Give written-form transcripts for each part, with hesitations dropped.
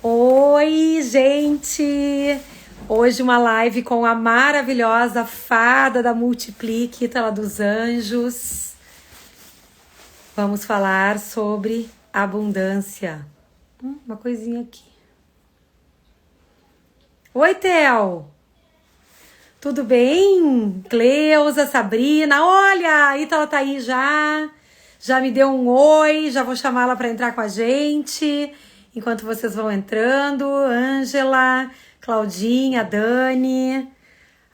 Oi, gente! Hoje uma live com a maravilhosa fada da Multiplique, Ítala dos Anjos. Vamos falar sobre abundância. Uma coisinha aqui. Oi, Theo! Tudo bem? Cleusa, Sabrina, olha, a Ítala tá aí já. Já me deu um oi, já vou chamá-la para entrar com a gente. Enquanto vocês vão entrando, Ângela, Claudinha, Dani.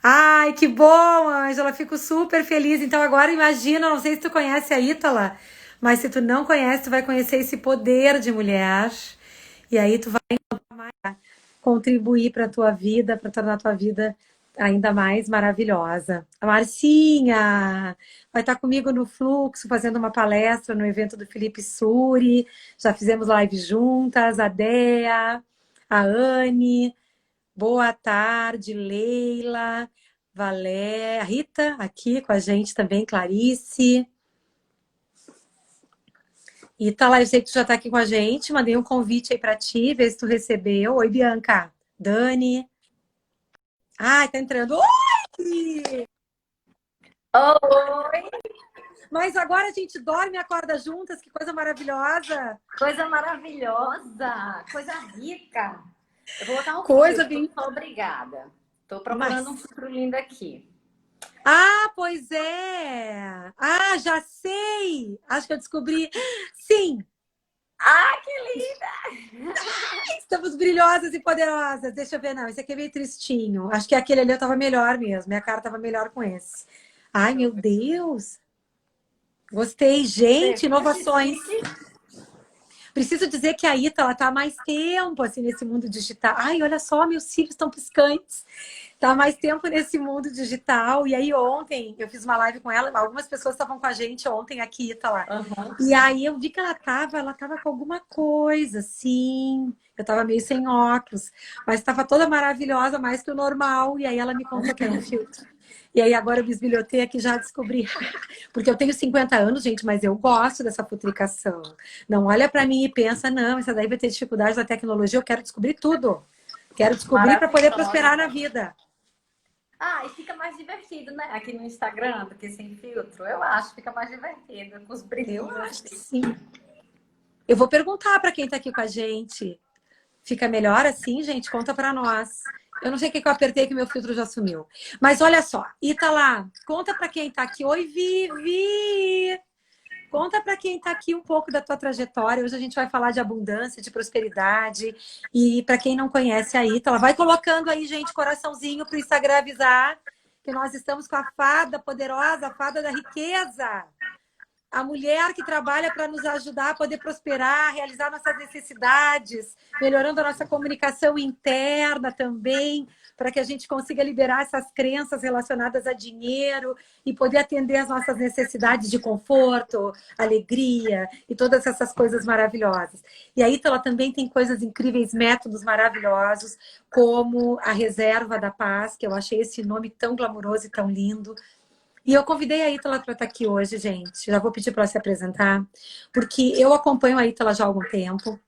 Ai, que bom, Ângela, fico super feliz. Então agora imagina, não sei se tu conhece a Ítala, mas se tu não conhece, tu vai conhecer esse poder de mulher. E aí tu vai contribuir para a tua vida, para tornar a tua vida ainda mais maravilhosa. A Marcinha vai estar comigo no Fluxo, fazendo uma palestra no evento do Felipe Suri. Já fizemos live juntas, a Dea, a Anne. Boa tarde, Leila, Valé, a Rita aqui com a gente também, Clarice. E tá lá, eu sei que tu já tá aqui com a gente, mandei um convite aí pra ti, ver se tu recebeu. Oi, Bianca, Dani. Ai, tá entrando. Oi! Oi, Mas agora a gente dorme e acorda juntas, que coisa maravilhosa. coisa maravilhosa, coisa rica. Eu vou botar um Coisa filtro, bem... obrigada. Tô Mas... procurando um filtro lindo aqui. Ah, pois é. Ah, já sei. Acho que eu descobri. Sim, Ah, que linda! estamos brilhosas e poderosas. Deixa eu ver, não. Esse aqui é meio tristinho. Acho que aquele ali eu tava melhor mesmo. Minha cara tava melhor com esse. Ai, Deixa eu meu ver. Deus. Gostei. Você Gente, viu que inovações. chique? Preciso dizer que a Ita, ela tá há mais tempo assim nesse mundo digital. Ai, olha só, meus cílios estão piscantes. Tá há mais tempo nesse mundo digital. E aí ontem eu fiz uma live com ela. Algumas pessoas estavam com a gente ontem aqui, Ita lá. Uhum. E aí eu vi que ela tava com alguma coisa, assim. Eu tava meio sem óculos, mas estava toda maravilhosa, mais que o normal. E aí ela me contou que era um filtro. E aí agora eu bisbilhotei aqui já descobri. Porque eu tenho 50 anos, gente, mas eu gosto dessa futricação. Não olha para mim e pensa, não, essa daí vai ter dificuldade da tecnologia, eu quero descobrir tudo. Quero descobrir para poder prosperar na Maravilhosa. vida. Ah, e fica mais divertido, né? Aqui no Instagram do que sem filtro. Eu acho, fica mais divertido, com os Eu brilhinhos acho que assim. sim. Eu vou perguntar para quem está aqui com a gente. Fica melhor assim, gente? Conta para nós. Eu não sei o que eu apertei que meu filtro já sumiu. Mas olha só, Ita lá, conta para quem está aqui. Oi, Vivi! Conta para quem está aqui um pouco da tua trajetória. Hoje a gente vai falar de abundância, de prosperidade. E para quem não conhece a Ítala, vai colocando aí, gente, coraçãozinho para o Instagram avisar que nós estamos com a fada poderosa, a fada da riqueza. A mulher que trabalha para nos ajudar a poder prosperar, realizar nossas necessidades, melhorando a nossa comunicação interna também, para que a gente consiga liberar essas crenças relacionadas a dinheiro e poder atender as nossas necessidades de conforto, alegria e todas essas coisas maravilhosas. E aí ela também tem coisas incríveis, métodos maravilhosos, como a Reserva da Paz, que eu achei esse nome tão glamouroso e tão lindo. E eu convidei a Ítala para estar aqui hoje, gente. Já vou pedir para ela se apresentar, porque eu acompanho a Ítala já há algum tempo.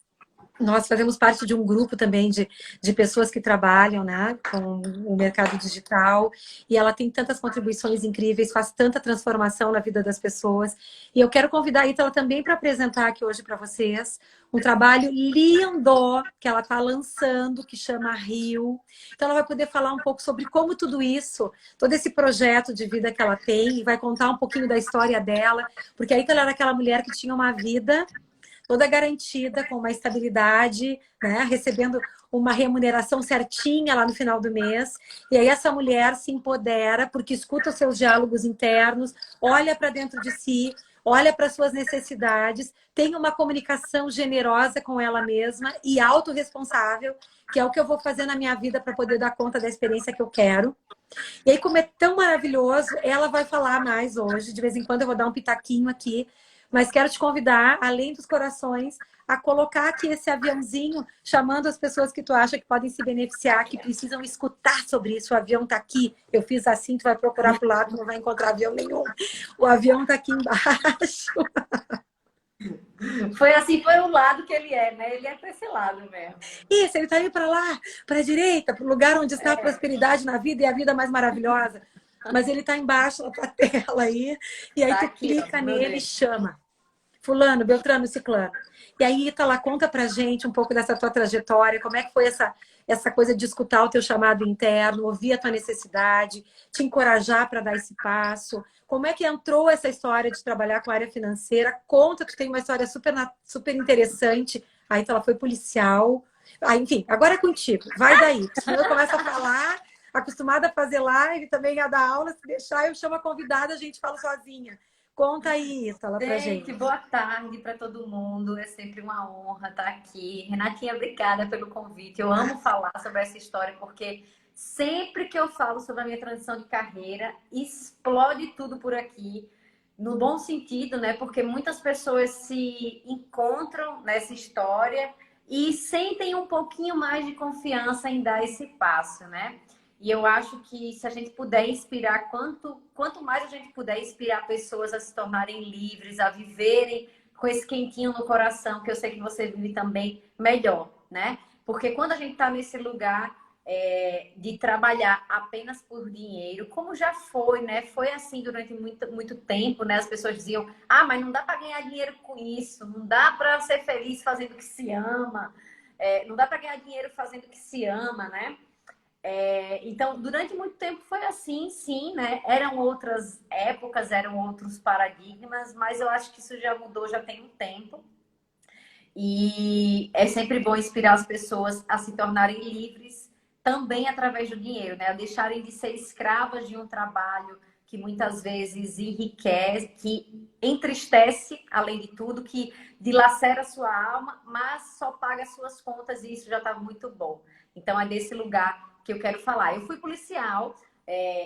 Nós fazemos parte de um grupo também de pessoas que trabalham, né, com o mercado digital, e ela tem tantas contribuições incríveis, faz tanta transformação na vida das pessoas. E eu quero convidar a Ítala também para apresentar aqui hoje para vocês um trabalho lindo que ela está lançando, que chama Rio. Então ela vai poder falar um pouco sobre como tudo isso, todo esse projeto de vida que ela tem, e vai contar um pouquinho da história dela, porque a Ítala era aquela mulher que tinha uma vida toda garantida, com uma estabilidade, né? Recebendo uma remuneração certinha lá no final do mês. E aí essa mulher se empodera porque escuta os seus diálogos internos, olha para dentro de si, olha para suas necessidades, tem uma comunicação generosa com ela mesma e autorresponsável, que é o que eu vou fazer na minha vida para poder dar conta da experiência que eu quero. E aí, como é tão maravilhoso, ela vai falar mais hoje. De vez em quando eu vou dar um pitaquinho aqui. Mas quero te convidar, além dos corações, a colocar aqui esse aviãozinho, chamando as pessoas que tu acha que podem se beneficiar, que precisam escutar sobre isso. O avião tá aqui. Eu fiz assim, tu vai procurar pro lado, não vai encontrar avião nenhum. O avião tá aqui embaixo. Foi assim, foi o lado que ele é, né? Ele é pra esse lado mesmo. Isso, ele tá indo para lá, para a direita, para o lugar onde está a prosperidade na vida e a vida mais maravilhosa. Mas ele tá embaixo na tua tela aí, e aí Tá tu aqui, ó, clica no meu nele e dedo. chama. Fulano, Beltrano, Ciclano. E aí, Ítala, conta pra gente um pouco dessa tua trajetória, como é que foi essa coisa de escutar o teu chamado interno, ouvir a tua necessidade, te encorajar para dar esse passo. Como é que entrou essa história de trabalhar com a área financeira? Conta, tu tem uma história super interessante. A Ítala foi policial. Ah, enfim, agora é contigo. Vai daí. Senão eu começo a falar, acostumada a fazer live, também a dar aula. Se deixar, eu chamo a convidada, a gente fala sozinha. Conta aí, Ítala, pra Gente, gente. boa tarde para todo mundo. É sempre uma honra estar aqui. Renatinha, obrigada pelo convite. Eu amo falar sobre essa história porque sempre que eu falo sobre a minha transição de carreira, explode tudo por aqui, no bom sentido, né? Porque muitas pessoas se encontram nessa história e sentem um pouquinho mais de confiança em dar esse passo, né? E eu acho que se a gente puder inspirar, quanto mais a gente puder inspirar pessoas a se tornarem livres, a viverem com esse quentinho no coração, que eu sei que você vive também, melhor, né? Porque quando a gente está nesse lugar de trabalhar apenas por dinheiro, como já foi, né? Foi assim durante muito tempo, né? As pessoas diziam, ah, mas não dá para ganhar dinheiro com isso, não dá para ser feliz fazendo o que se ama, não dá para ganhar dinheiro fazendo o que se ama, né? Então, durante muito tempo foi assim, sim, né? Eram outras épocas, eram outros paradigmas, mas eu acho que isso já mudou, já tem um tempo. E é sempre bom inspirar as pessoas a se tornarem livres também através do dinheiro, né? A deixarem de ser escravas de um trabalho que muitas vezes enriquece, que entristece, além de tudo, que dilacera a sua alma, mas só paga as suas contas e isso já está muito bom. Então é desse lugar que eu quero falar. Eu fui policial,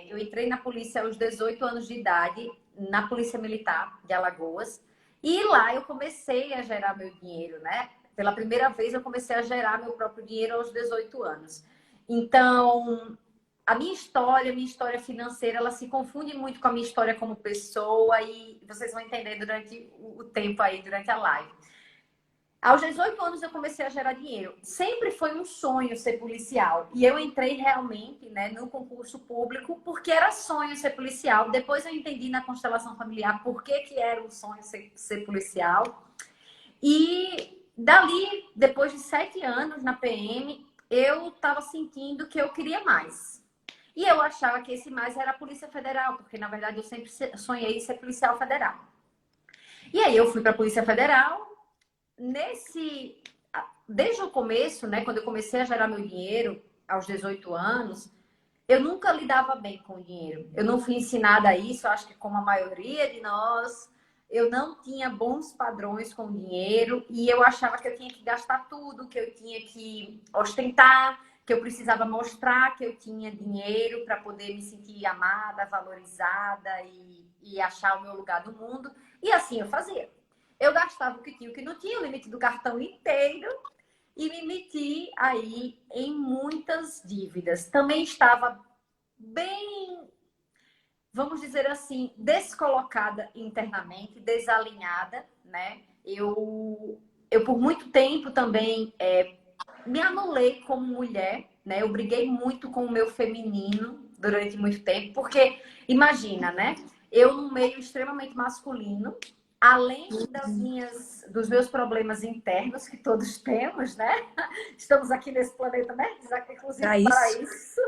eu entrei na polícia aos 18 anos de idade, na Polícia Militar de Alagoas. E lá eu comecei a gerar meu dinheiro, né? Pela primeira vez eu comecei a gerar meu próprio dinheiro aos 18 anos. Então, a minha história financeira, ela se confunde muito com a minha história como pessoa e vocês vão entender durante o tempo aí, durante a live. Aos 18 anos eu comecei a gerar dinheiro. Sempre foi um sonho ser policial. E eu entrei realmente, né, no concurso público porque era sonho ser policial. Depois eu entendi na constelação familiar por que era um sonho ser policial. E dali, depois de 7 anos na PM, eu estava sentindo que eu queria mais. E eu achava que esse mais era a Polícia Federal, porque na verdade eu sempre sonhei em ser policial federal. E aí eu fui para a Polícia Federal. Desde o começo, né, quando eu comecei a gerar meu dinheiro, aos 18 anos, eu nunca lidava bem com o dinheiro. Eu não fui ensinada a isso, acho que como a maioria de nós, eu não tinha bons padrões com o dinheiro e eu achava que eu tinha que gastar tudo, que eu tinha que ostentar, que eu precisava mostrar que eu tinha dinheiro para poder me sentir amada, valorizada e achar o meu lugar no mundo. E assim eu fazia. Eu gastava o que tinha, o que não tinha, o limite do cartão inteiro e me meti aí em muitas dívidas. Também estava bem, vamos dizer assim, descolocada internamente, desalinhada, né? Eu por muito tempo também me anulei como mulher, né? Eu briguei muito com o meu feminino durante muito tempo, porque imagina, né? Eu num meio extremamente masculino, além dos meus problemas internos que todos temos, né? Estamos aqui nesse planeta, né? Inclusive Para para isso, isso,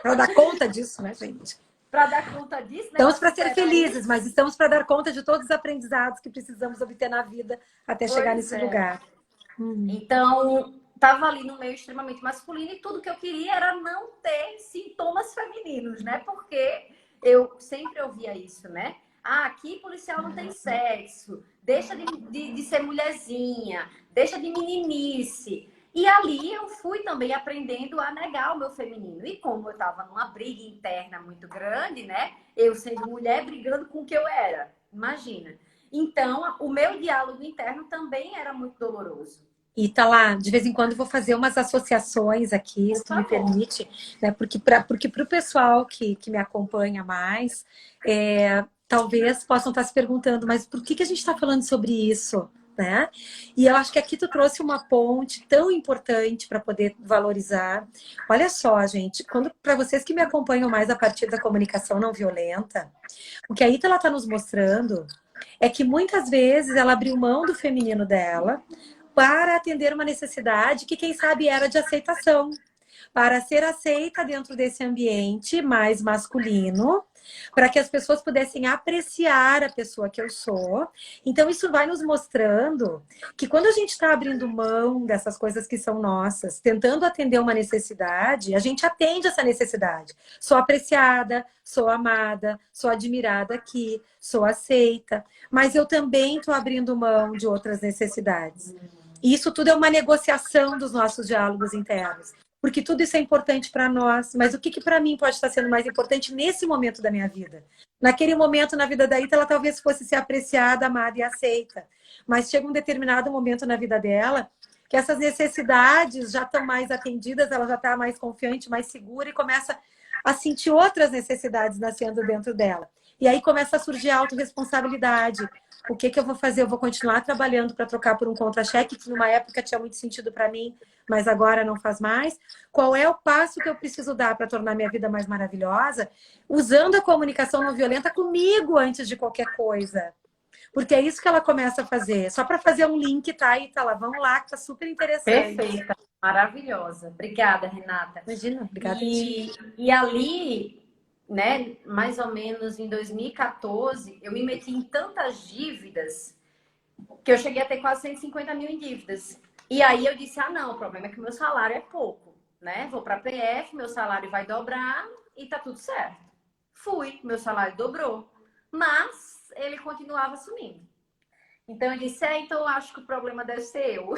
para dar conta disso, né, gente? para dar conta disso, né? Estamos Para para ser superar felizes, isso. mas estamos para dar conta de todos os aprendizados que precisamos obter na vida até chegar Pois nesse é. lugar. Então, estava ali no meio extremamente masculino e tudo que eu queria era não ter sintomas femininos, né? Porque eu sempre ouvia isso, né? Ah, aqui policial não tem sexo, deixa de ser mulherzinha, deixa de meninice. E ali eu fui também aprendendo a negar o meu feminino. E como eu estava numa briga interna muito grande, né? Eu sendo mulher brigando com o que eu era. Imagina. Então, o meu diálogo interno também era muito doloroso. E tá lá, de vez em quando eu vou fazer umas associações aqui, Por se tu me favor. permite, né? Porque para o pessoal que me acompanha mais, talvez possam estar se perguntando, mas por que a gente está falando sobre isso? né? E eu acho que aqui tu trouxe uma ponte tão importante para poder valorizar. Olha só, gente, quando para vocês que me acompanham mais a partir da comunicação não violenta, o que a Ítala está nos mostrando é que muitas vezes ela abriu mão do feminino dela para atender uma necessidade que, quem sabe, era de aceitação, para ser aceita dentro desse ambiente mais masculino, para que as pessoas pudessem apreciar a pessoa que eu sou. Então, isso vai nos mostrando que quando a gente está abrindo mão dessas coisas que são nossas, tentando atender uma necessidade, a gente atende essa necessidade. Sou apreciada, sou amada, sou admirada aqui, sou aceita, mas eu também estou abrindo mão de outras necessidades. E isso tudo é uma negociação dos nossos diálogos internos. Porque tudo isso é importante para nós, mas o que para mim pode estar sendo mais importante nesse momento da minha vida? Naquele momento na vida da Ita, ela talvez fosse ser apreciada, amada e aceita. Mas chega um determinado momento na vida dela que essas necessidades já estão mais atendidas, ela já está mais confiante, mais segura e começa a sentir outras necessidades nascendo dentro dela. E aí começa a surgir a autorresponsabilidade. O que eu vou fazer? Eu vou continuar trabalhando para trocar por um contra-cheque, que numa época tinha muito sentido para mim, mas agora não faz mais. Qual é o passo que eu preciso dar para tornar minha vida mais maravilhosa? Usando a comunicação não violenta comigo antes de qualquer coisa. Porque é isso que ela começa a fazer. Só para fazer um link, tá aí, tá lá. Vamos lá, que tá super interessante. Perfeita, maravilhosa. Obrigada, Renata. Imagina, obrigada. E ali, né, mais ou menos em 2014, eu me meti em tantas dívidas que eu cheguei a ter quase 150 mil em dívidas. E aí eu disse, não, o problema é que o meu salário é pouco, né? Vou para a PF, meu salário vai dobrar e tá tudo certo. Fui, meu salário dobrou, mas ele continuava sumindo. Então eu disse, então eu acho que o problema deve ser eu.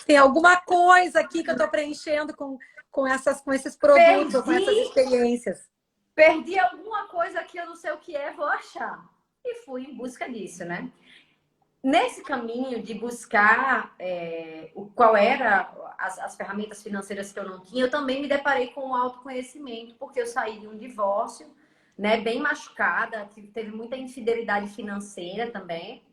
Tem alguma coisa aqui que eu tô preenchendo com esses produtos, com essas experiências. Perdi alguma coisa que eu não sei o que é, vou achar. E fui em busca disso, né? Nesse caminho de buscar qual era as ferramentas financeiras que eu não tinha, eu também me deparei com o autoconhecimento, porque eu saí de um divórcio, né, bem machucada, teve muita infidelidade financeira também.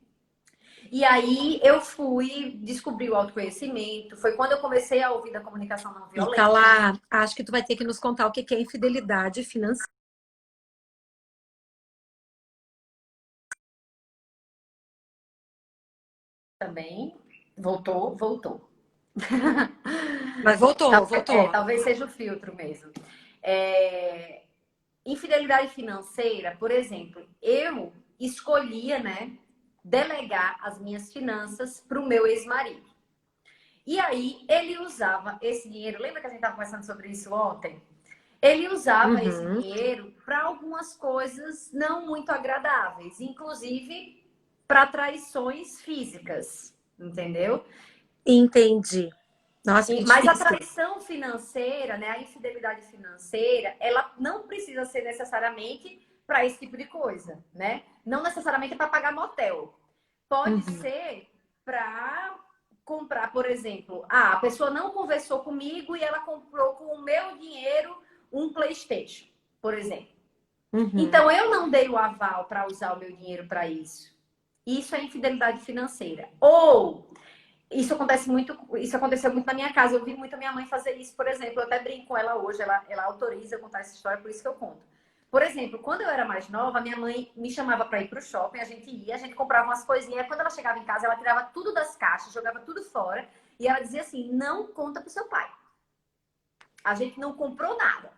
E aí eu fui descobrir o autoconhecimento. Foi quando eu comecei a ouvir da comunicação não violenta. E tá lá, acho que tu vai ter que nos contar o que é infidelidade financeira. Também. Voltou. Mas voltou. Talvez seja o filtro mesmo. Infidelidade financeira, por exemplo, eu escolhia, né, delegar as minhas finanças para o meu ex-marido. E aí ele usava esse dinheiro, lembra que a gente estava conversando sobre isso ontem? Ele usava esse dinheiro para algumas coisas não muito agradáveis, inclusive para traições físicas, entendeu? Entendi. Nossa, mas a traição financeira, né, a infidelidade financeira, ela não precisa ser necessariamente para esse tipo de coisa, né? Não necessariamente para pagar motel. Pode ser para comprar, por exemplo, a pessoa não conversou comigo e ela comprou com o meu dinheiro um PlayStation, por exemplo. Então eu não dei o aval para usar o meu dinheiro para isso. Isso é infidelidade financeira. Ou isso aconteceu muito na minha casa. Eu vi muito a minha mãe fazer isso, por exemplo. Eu até brinco com ela hoje, ela autoriza eu contar essa história, por isso que eu conto. Por exemplo, quando eu era mais nova, minha mãe me chamava para ir para o shopping, a gente comprava umas coisinhas. Quando ela chegava em casa, ela tirava tudo das caixas, jogava tudo fora. E ela dizia assim, não conta pro seu pai. A gente não comprou nada.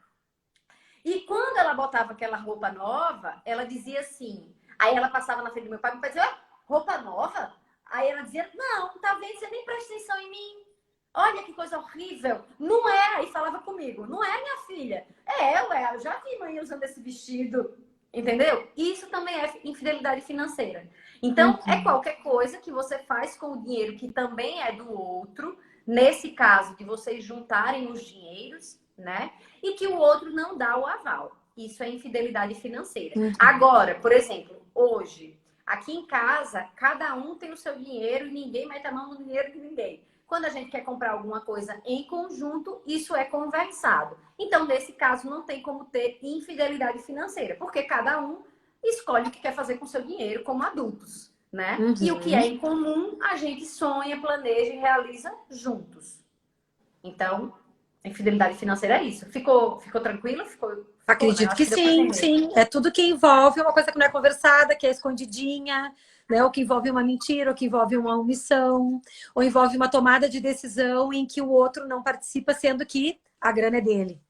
E quando ela botava aquela roupa nova, ela dizia assim... Aí ela passava na frente do meu pai e me dizia, roupa nova? Aí ela dizia, não, tá vendo? Você nem presta atenção em mim. Olha que coisa horrível. Não é, aí falava comigo, não é minha filha. Eu já vi mãe usando esse vestido. Entendeu? Isso também é infidelidade financeira. Então, é qualquer coisa que você faz com o dinheiro que também é do outro. Nesse caso, de vocês juntarem os dinheiros, né? E que o outro não dá o aval. Isso é infidelidade financeira. Agora, por exemplo, hoje, aqui em casa, cada um tem o seu dinheiro e ninguém mete a mão no dinheiro de ninguém. Quando a gente quer comprar alguma coisa em conjunto, isso é conversado. Então, nesse caso, não tem como ter infidelidade financeira, porque cada um escolhe o que quer fazer com o seu dinheiro como adultos, né? E o que é Uhum. em comum, a gente sonha, planeja e realiza juntos. Então, infidelidade financeira é isso. Ficou tranquilo? Ficou, né? Acredito Acho que que deu para sim, entender. sim. É tudo que envolve uma coisa que não é conversada, que é escondidinha, né? Ou que envolve uma mentira, ou que envolve uma omissão, ou envolve uma tomada de decisão em que o outro não participa, sendo que a grana é dele.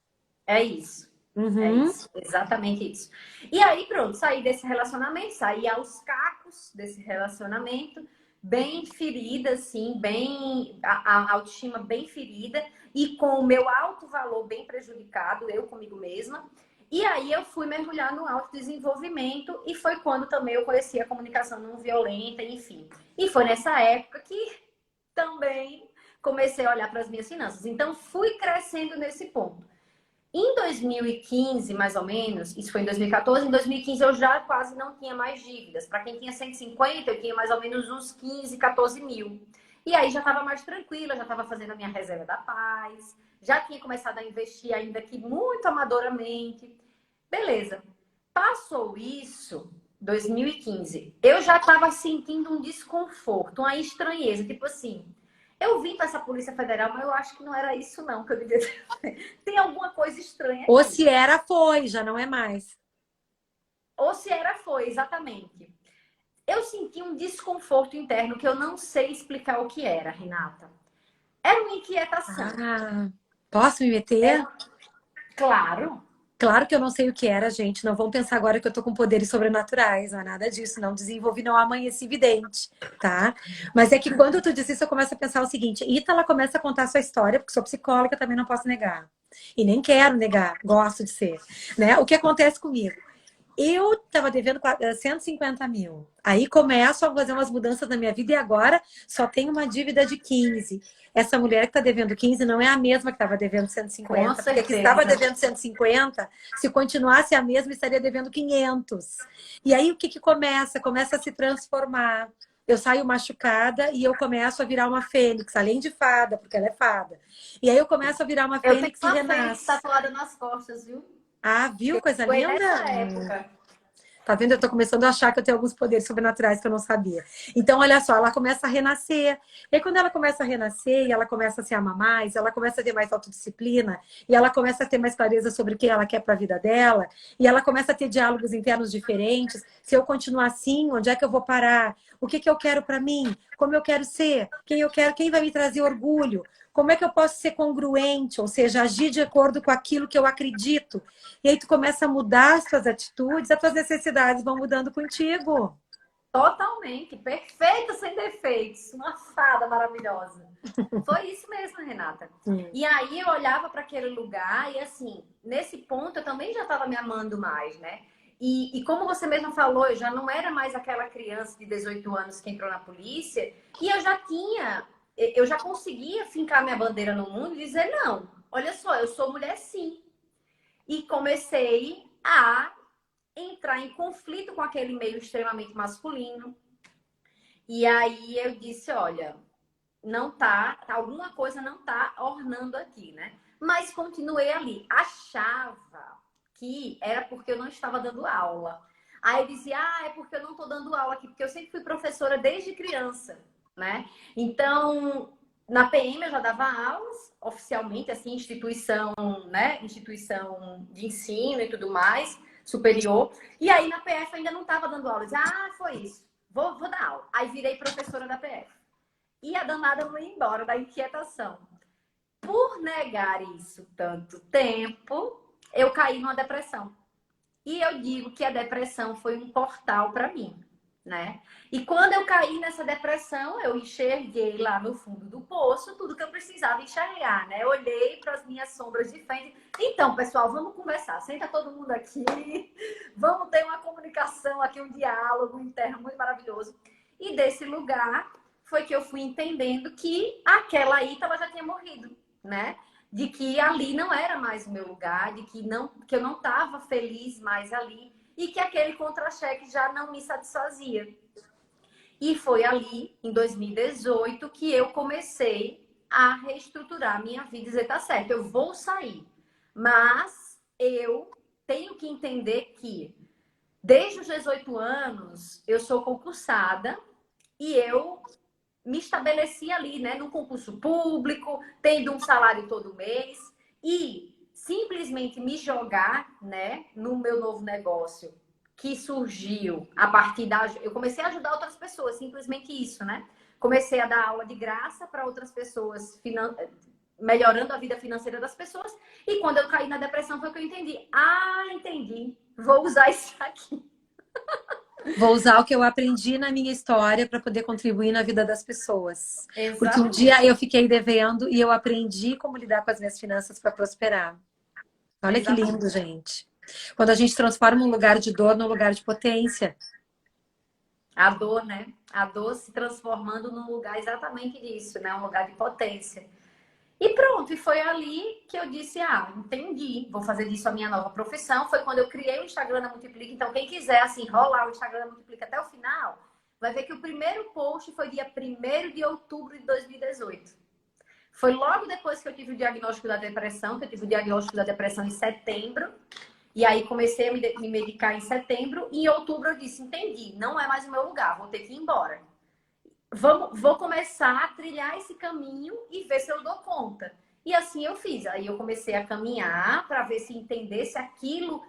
É isso. É Uhum. isso. Exatamente isso. E aí, pronto, saí desse relacionamento, saí aos cacos desse relacionamento, bem ferida, assim, bem. A autoestima bem ferida e com o meu alto valor bem prejudicado, eu comigo mesma. E aí eu fui mergulhar no autodesenvolvimento e foi quando também eu conheci a comunicação não violenta, enfim. E foi nessa época que também comecei a olhar para as minhas finanças. Então, fui crescendo nesse ponto. Em 2015, mais ou menos, isso foi em 2014, em 2015 eu já quase não tinha mais dívidas. Para quem tinha 150, eu tinha mais ou menos uns 15, 14 mil. E aí já estava mais tranquila, já estava fazendo a minha reserva da paz, já tinha começado a investir ainda que muito amadoramente. Beleza. Passou isso, 2015, eu já estava sentindo um desconforto, uma estranheza, tipo assim, eu vim para essa Polícia Federal, mas eu acho que não era isso não que eu devia ter. Tem alguma coisa estranha Ou aqui. se era, foi, já não é mais. Ou se era, foi, exatamente. Eu senti um desconforto interno que eu não sei explicar o que era, Renata. Era uma inquietação. Ah, posso me Era, meter? claro. Claro que eu não sei o que era, gente. Não vão pensar agora que eu tô com poderes sobrenaturais. Não é nada disso. Não desenvolvi, não amanheci vidente, tá? Mas é que quando tu diz isso, eu começo a pensar o seguinte. Ítala começa a contar a sua história, porque sou psicóloga, também não posso negar. E nem quero negar. Gosto de ser, né? O que acontece comigo? Eu estava devendo 150 mil. Aí começo a fazer umas mudanças na minha vida e agora só tenho uma dívida de 15. Essa mulher que está devendo 15 não é a mesma que estava devendo Com 150, porque que estava certeza. devendo 150, se continuasse a mesma, estaria devendo 500. E aí o que, que começa? Começa a se transformar. Eu saio machucada e eu começo a virar uma fênix, além de fada, porque ela é fada. E aí eu começo a virar uma Eu tenho fênix e uma fênix renasce. tatuada nas costas, viu? Ah, viu? Coisa Foi linda? nessa época. Tá vendo? Eu tô começando a achar que eu tenho alguns poderes sobrenaturais que eu não sabia. Então, olha só, ela começa a renascer. E aí, quando ela começa a renascer e ela começa a se amar mais, ela começa a ter mais autodisciplina e ela começa a ter mais clareza sobre o que ela quer para a vida dela e ela começa a ter diálogos internos diferentes. Se eu continuar assim, onde é que eu vou parar? O que que eu quero para mim? Como eu quero ser? Quem eu quero? Quem vai me trazer orgulho? Como é que eu posso ser congruente, ou seja, agir de acordo com aquilo que eu acredito? E aí tu começa a mudar as tuas atitudes, as tuas necessidades vão mudando contigo. Totalmente. Perfeita, sem defeitos. Uma fada maravilhosa. Foi isso mesmo, Renata. Hum. E aí eu olhava para aquele lugar e assim, nesse ponto eu também já estava me amando mais, né? E como você mesma falou, eu já não era mais aquela criança de 18 anos que entrou na polícia e eu já conseguia fincar minha bandeira no mundo e dizer, não, olha só, eu sou mulher sim. E comecei a entrar em conflito com aquele meio extremamente masculino. E aí eu disse, olha, não tá, alguma coisa não tá ornando aqui, né? Mas continuei ali. Achava que era porque eu não estava dando aula. Aí eu dizia, é porque eu não tô dando aula aqui, porque eu sempre fui professora desde criança, né? Então, na PM eu já dava aulas, oficialmente, assim, instituição, né? Instituição de ensino e tudo mais, superior. E aí na PF ainda não estava dando aula. Eu dizia, foi isso, vou dar aula. Aí virei professora da PF. E a danada não ia embora da inquietação. Por negar isso tanto tempo, eu caí numa depressão. E eu digo que a depressão foi um portal para mim, né? E quando eu caí nessa depressão, eu enxerguei lá no fundo do poço tudo que eu precisava enxergar, né? Eu olhei para as minhas sombras de frente. Então, pessoal, vamos conversar. Senta todo mundo aqui. Vamos ter uma comunicação aqui, um diálogo interno muito maravilhoso. E desse lugar foi que eu fui entendendo que aquela Ítala já tinha morrido, né? De que ali não era mais o meu lugar, de que eu não estava feliz mais ali e que aquele contra-cheque já não me satisfazia. E foi ali, em 2018, que eu comecei a reestruturar minha vida e dizer, tá certo, eu vou sair, mas eu tenho que entender que desde os 18 anos eu sou concursada E eu me estabeleci ali, né, no concurso público, tendo um salário todo mês e simplesmente me jogar, né, no meu novo negócio que surgiu a partir da... Eu comecei a ajudar outras pessoas, simplesmente isso, né? Comecei a dar aula de graça para outras pessoas, melhorando a vida financeira das pessoas. E quando eu caí na depressão foi que eu entendi. Ah, entendi. Vou usar isso aqui. Vou usar o que eu aprendi na minha história para poder contribuir na vida das pessoas. Porque um dia Exatamente. eu fiquei devendo e eu aprendi como lidar com as minhas finanças para prosperar. Olha que Exatamente. lindo, gente. Quando a gente transforma um lugar de dor num lugar de potência. A dor, né? A dor se transformando num lugar exatamente disso, né? Um lugar de potência. E pronto, e foi ali que eu disse, ah, entendi, vou fazer disso a minha nova profissão. Foi quando eu criei o Instagram da Multiplica. Então, quem quiser, assim, rolar o Instagram da Multiplica até o final, vai ver que o primeiro post foi dia 1º de outubro de 2018. Foi logo depois que eu tive o diagnóstico da depressão, que eu tive o diagnóstico da depressão em setembro. E aí comecei a me medicar em setembro. E em outubro eu disse, entendi, não é mais o meu lugar, vou ter que ir embora. Vou começar a trilhar esse caminho e ver se eu dou conta. E assim eu fiz. Aí eu comecei a caminhar para ver se entender se aquilo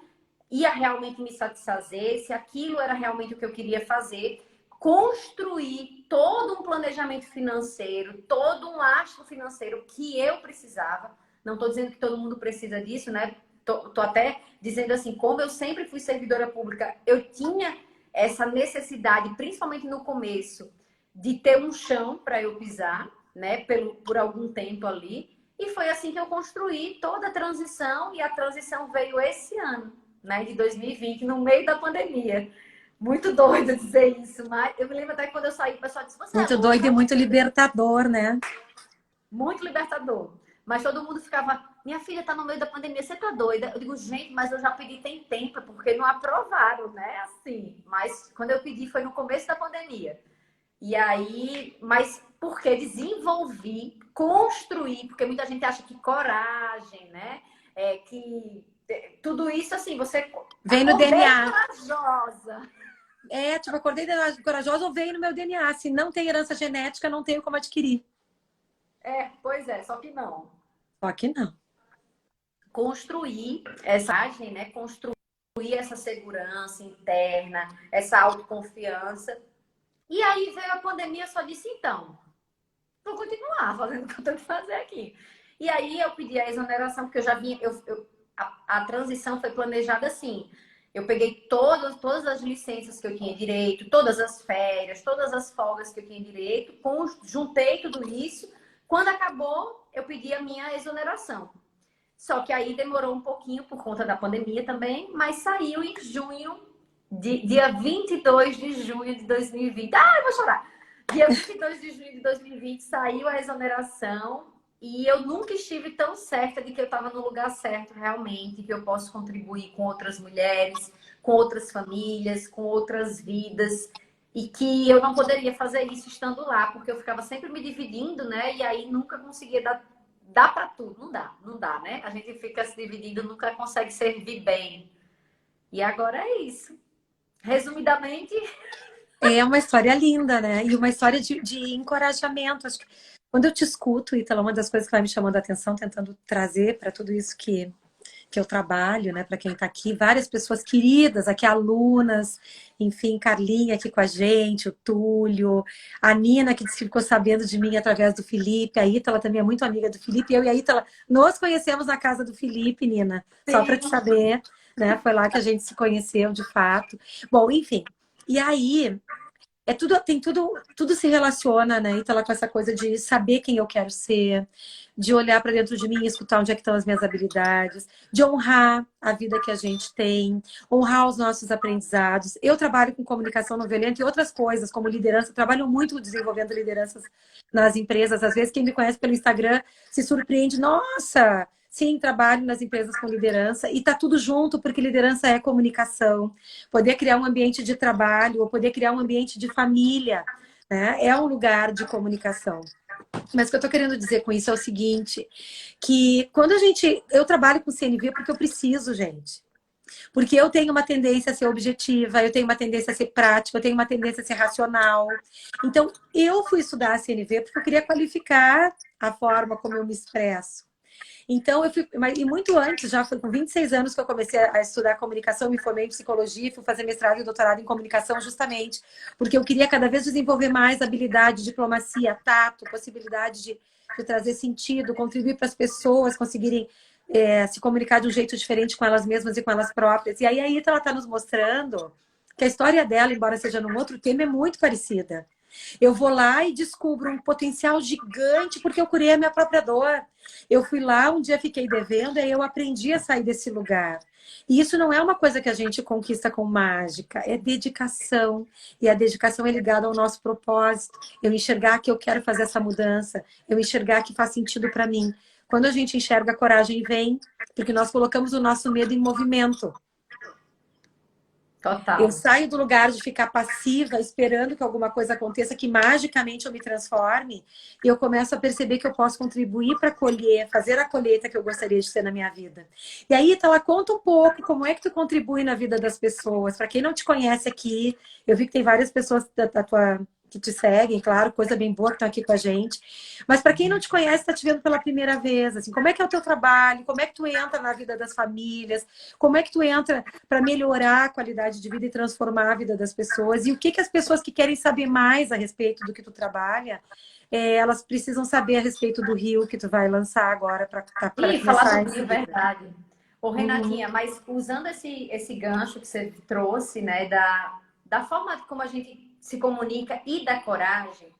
ia realmente me satisfazer, se aquilo era realmente o que eu queria fazer. Construir todo um planejamento financeiro, todo um lastro financeiro que eu precisava. Não estou dizendo que todo mundo precisa disso, né? Tô até dizendo assim, como eu sempre fui servidora pública, eu tinha essa necessidade, principalmente no começo, de ter um chão para eu pisar, né, por algum tempo ali. E foi assim que eu construí toda a transição, e a transição veio esse ano, né, de 2020, no meio da pandemia. Muito doido dizer isso, mas eu me lembro até que quando eu saí, o pessoal disse, você é Muito doido e louca? muito libertador, né? Muito libertador. Mas todo mundo ficava, minha filha tá no meio da pandemia, você tá doida? Eu digo, gente, mas eu já pedi tem tempo, porque não aprovaram, né? Assim, mas quando eu pedi foi no começo da pandemia. E aí, mas porque desenvolvi, construir, porque muita gente acha que coragem, né? Que tudo isso assim, você Vem no acordei DNA. corajosa. É, tipo, acordei corajosa ou veio no meu DNA. Se não tem herança genética, não tenho como adquirir. Pois é, só que não. Só que não. Construir essa coragem, né? Construir essa segurança interna, essa autoconfiança. E aí veio a pandemia, eu só disse, então, vou continuar fazendo o que eu tenho que fazer aqui. E aí eu pedi a exoneração, porque eu já vinha, a transição foi planejada assim. Eu peguei todas as licenças que eu tinha direito, todas as férias, todas as folgas que eu tinha direito, juntei tudo isso. Quando acabou, eu pedi a minha exoneração. Só que aí demorou um pouquinho por conta da pandemia também, mas saiu em junho, dia 22 de junho de 2020. Ah, eu vou chorar! Dia 22 de junho de 2020 saiu a exoneração e eu nunca estive tão certa de que eu estava no lugar certo realmente, que eu posso contribuir com outras mulheres, com outras famílias, com outras vidas e que eu não poderia fazer isso estando lá, porque eu ficava sempre me dividindo, né? E aí nunca conseguia dar para tudo, não dá, né? A gente fica se dividindo, nunca consegue servir bem. E agora é isso. Resumidamente, É uma história linda, né? E uma história de encorajamento. Acho que quando eu te escuto, Ítala, uma das coisas que vai me chamando a atenção, tentando trazer para tudo isso que eu trabalho, né, para quem está aqui, várias pessoas queridas, aqui alunas, enfim, Carlinha aqui com a gente, o Túlio, a Nina, que disse que ficou sabendo de mim através do Felipe, a Ítala também é muito amiga do Felipe, eu e a Ítala nos conhecemos na casa do Felipe, Nina, só para te sim. saber, né, foi lá que a gente se conheceu de fato. Bom, enfim, e aí tudo se relaciona, né? Então, lá com essa coisa de saber quem eu quero ser, de olhar para dentro de mim e escutar onde é que estão as minhas habilidades, de honrar a vida que a gente tem, honrar os nossos aprendizados. Eu trabalho com comunicação não violenta e outras coisas, como liderança, trabalho muito desenvolvendo lideranças nas empresas. Às vezes, quem me conhece pelo Instagram se surpreende, nossa! Sim, trabalho nas empresas com liderança e tá tudo junto, porque liderança é comunicação. Poder criar um ambiente de trabalho ou poder criar um ambiente de família, né? É um lugar de comunicação. Mas o que eu estou querendo dizer com isso é o seguinte, que quando eu trabalho com CNV porque eu preciso, gente. Porque eu tenho uma tendência a ser objetiva, eu tenho uma tendência a ser prática, eu tenho uma tendência a ser racional. Então, eu fui estudar a CNV porque eu queria qualificar a forma como eu me expresso. Então, eu fui, e muito antes, já foi com 26 anos que eu comecei a estudar comunicação, me formei em psicologia, fui fazer mestrado e doutorado em comunicação justamente porque eu queria cada vez desenvolver mais habilidade, diplomacia, tato, possibilidade de trazer sentido, contribuir para as pessoas conseguirem se comunicar de um jeito diferente com elas mesmas e com elas próprias. E aí a Ita, ela está nos mostrando que a história dela, embora seja num outro tema, é muito parecida. Eu vou lá e descubro um potencial gigante porque eu curei a minha própria dor. Eu fui lá, um dia fiquei devendo, e aí eu aprendi a sair desse lugar. E isso não é uma coisa que a gente conquista com mágica, é dedicação. E a dedicação é ligada ao nosso propósito. Eu enxergar que eu quero fazer essa mudança, eu enxergar que faz sentido para mim. Quando a gente enxerga, a coragem vem, porque nós colocamos o nosso medo em movimento. Eu Total. saio do lugar de ficar passiva, esperando que alguma coisa aconteça, que magicamente eu me transforme, e eu começo a perceber que eu posso contribuir para colher, fazer a colheita que eu gostaria de ter na minha vida. E aí, ela conta um pouco como é que tu contribui na vida das pessoas. Para quem não te conhece aqui, eu vi que tem várias pessoas da tua que te seguem, claro, coisa bem boa que estão aqui com a gente. Mas para quem não te conhece, está te vendo pela primeira vez, assim, como é que é o teu trabalho? Como é que tu entra na vida das famílias? Como é que tu entra para melhorar a qualidade de vida e transformar a vida das pessoas? E o que as pessoas que querem saber mais a respeito do que tu trabalha, elas precisam saber a respeito do Rio que tu vai lançar agora para Falar começar do esse Rio, livro. verdade. Ô, Uhum. Renatinha, mas usando esse gancho que você trouxe, né, da forma como a gente se comunica e da coragem,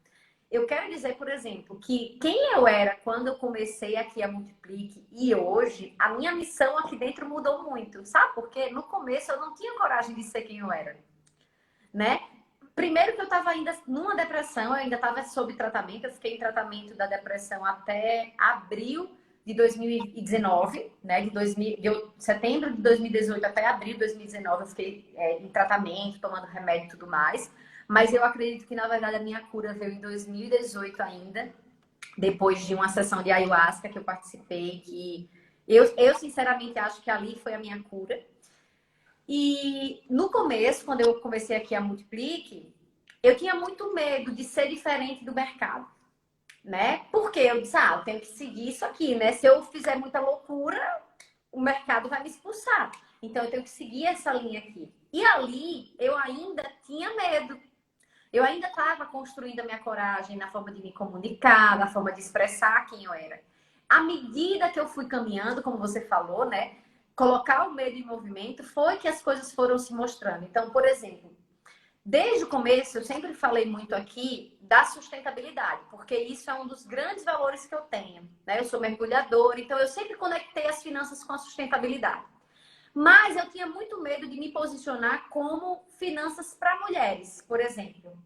eu quero dizer, por exemplo, que quem eu era quando eu comecei aqui a Multiplique e hoje, a minha missão aqui dentro mudou muito. Sabe por quê? No começo eu não tinha coragem de ser quem eu era, né? Primeiro que eu estava ainda numa depressão, eu ainda estava sob tratamento, eu fiquei em tratamento da depressão até abril de 2019, né? De setembro de 2018 até abril de 2019 eu fiquei em tratamento, tomando remédio e tudo mais. Mas eu acredito que, na verdade, a minha cura veio em 2018 ainda, depois de uma sessão de ayahuasca que eu participei, que eu sinceramente acho que ali foi a minha cura. E no começo, quando eu comecei aqui a Multiplique, eu tinha muito medo de ser diferente do mercado, né? Porque eu disse, eu tenho que seguir isso aqui, né? Se eu fizer muita loucura, o mercado vai me expulsar. Então, eu tenho que seguir essa linha aqui. E ali, eu ainda tinha medo. Eu ainda estava construindo a minha coragem na forma de me comunicar, na forma de expressar quem eu era. À medida que eu fui caminhando, como você falou, né? Colocar o medo em movimento foi que as coisas foram se mostrando. Então, por exemplo, desde o começo, eu sempre falei muito aqui da sustentabilidade, porque isso é um dos grandes valores que eu tenho, né? Eu sou mergulhadora, então eu sempre conectei as finanças com a sustentabilidade. Mas eu tinha muito medo de me posicionar como finanças para mulheres, por exemplo.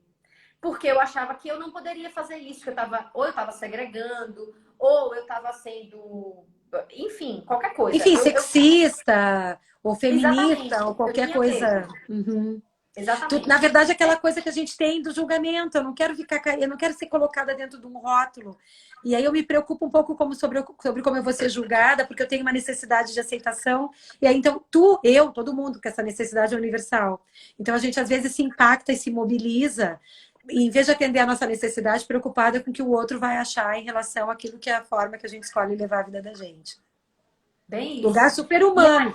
Porque eu achava que eu não poderia fazer isso, que ou eu estava segregando, ou eu estava sendo, enfim, qualquer coisa. Enfim, sexista, ou feminista, ou Exatamente, eu qualquer tinha medo. coisa. Uhum. Na Exatamente. verdade, aquela coisa que a gente tem do julgamento, eu não quero eu não quero ser colocada dentro de um rótulo. E aí eu me preocupo um pouco sobre como eu vou ser julgada, porque eu tenho uma necessidade de aceitação. E aí, então, todo mundo, que essa necessidade é universal. Então, a gente às vezes se impacta e se mobiliza, e, em vez de atender a nossa necessidade, preocupada com o que o outro vai achar em relação àquilo que é a forma que a gente escolhe levar a vida da gente. Bem Lugar isso. E super-humano.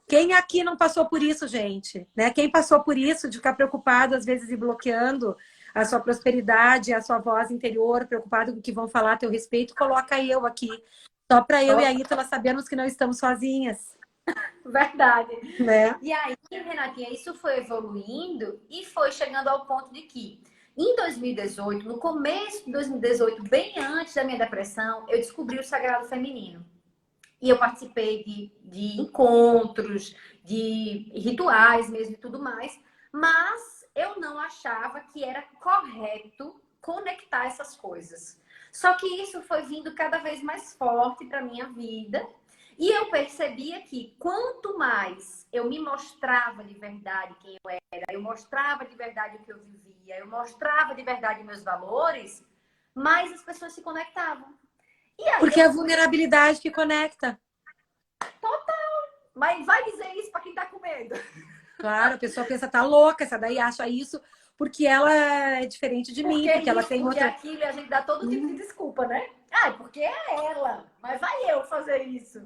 Quem aqui não passou por isso, gente? Né? Quem passou por isso, de ficar preocupado, às vezes, e bloqueando a sua prosperidade, a sua voz interior, preocupado com o que vão falar a teu respeito, coloca eu aqui. Só para eu e a Ítala sabermos que não estamos sozinhas. verdade. Né? E aí, Renatinha, isso foi evoluindo e foi chegando ao ponto de que, em 2018, no começo de 2018, bem antes da minha depressão, eu descobri o Sagrado Feminino. E eu participei de encontros, de rituais mesmo e tudo mais. Mas eu não achava que era correto conectar essas coisas. Só que isso foi vindo cada vez mais forte para minha vida. E eu percebia que quanto mais eu me mostrava de verdade quem eu era, eu mostrava de verdade o que eu vivia, eu mostrava de verdade meus valores, mais as pessoas se conectavam. E aí Porque eu é a fui. vulnerabilidade que conecta. Mas vai dizer isso para quem tá com medo. Claro, a pessoa pensa, tá louca, essa daí acha isso porque ela é diferente de mim, Porque porque ela isso, tem porque outra. aquilo, e a gente dá todo tipo de desculpa, né? Ah, porque é ela, mas vai eu fazer isso.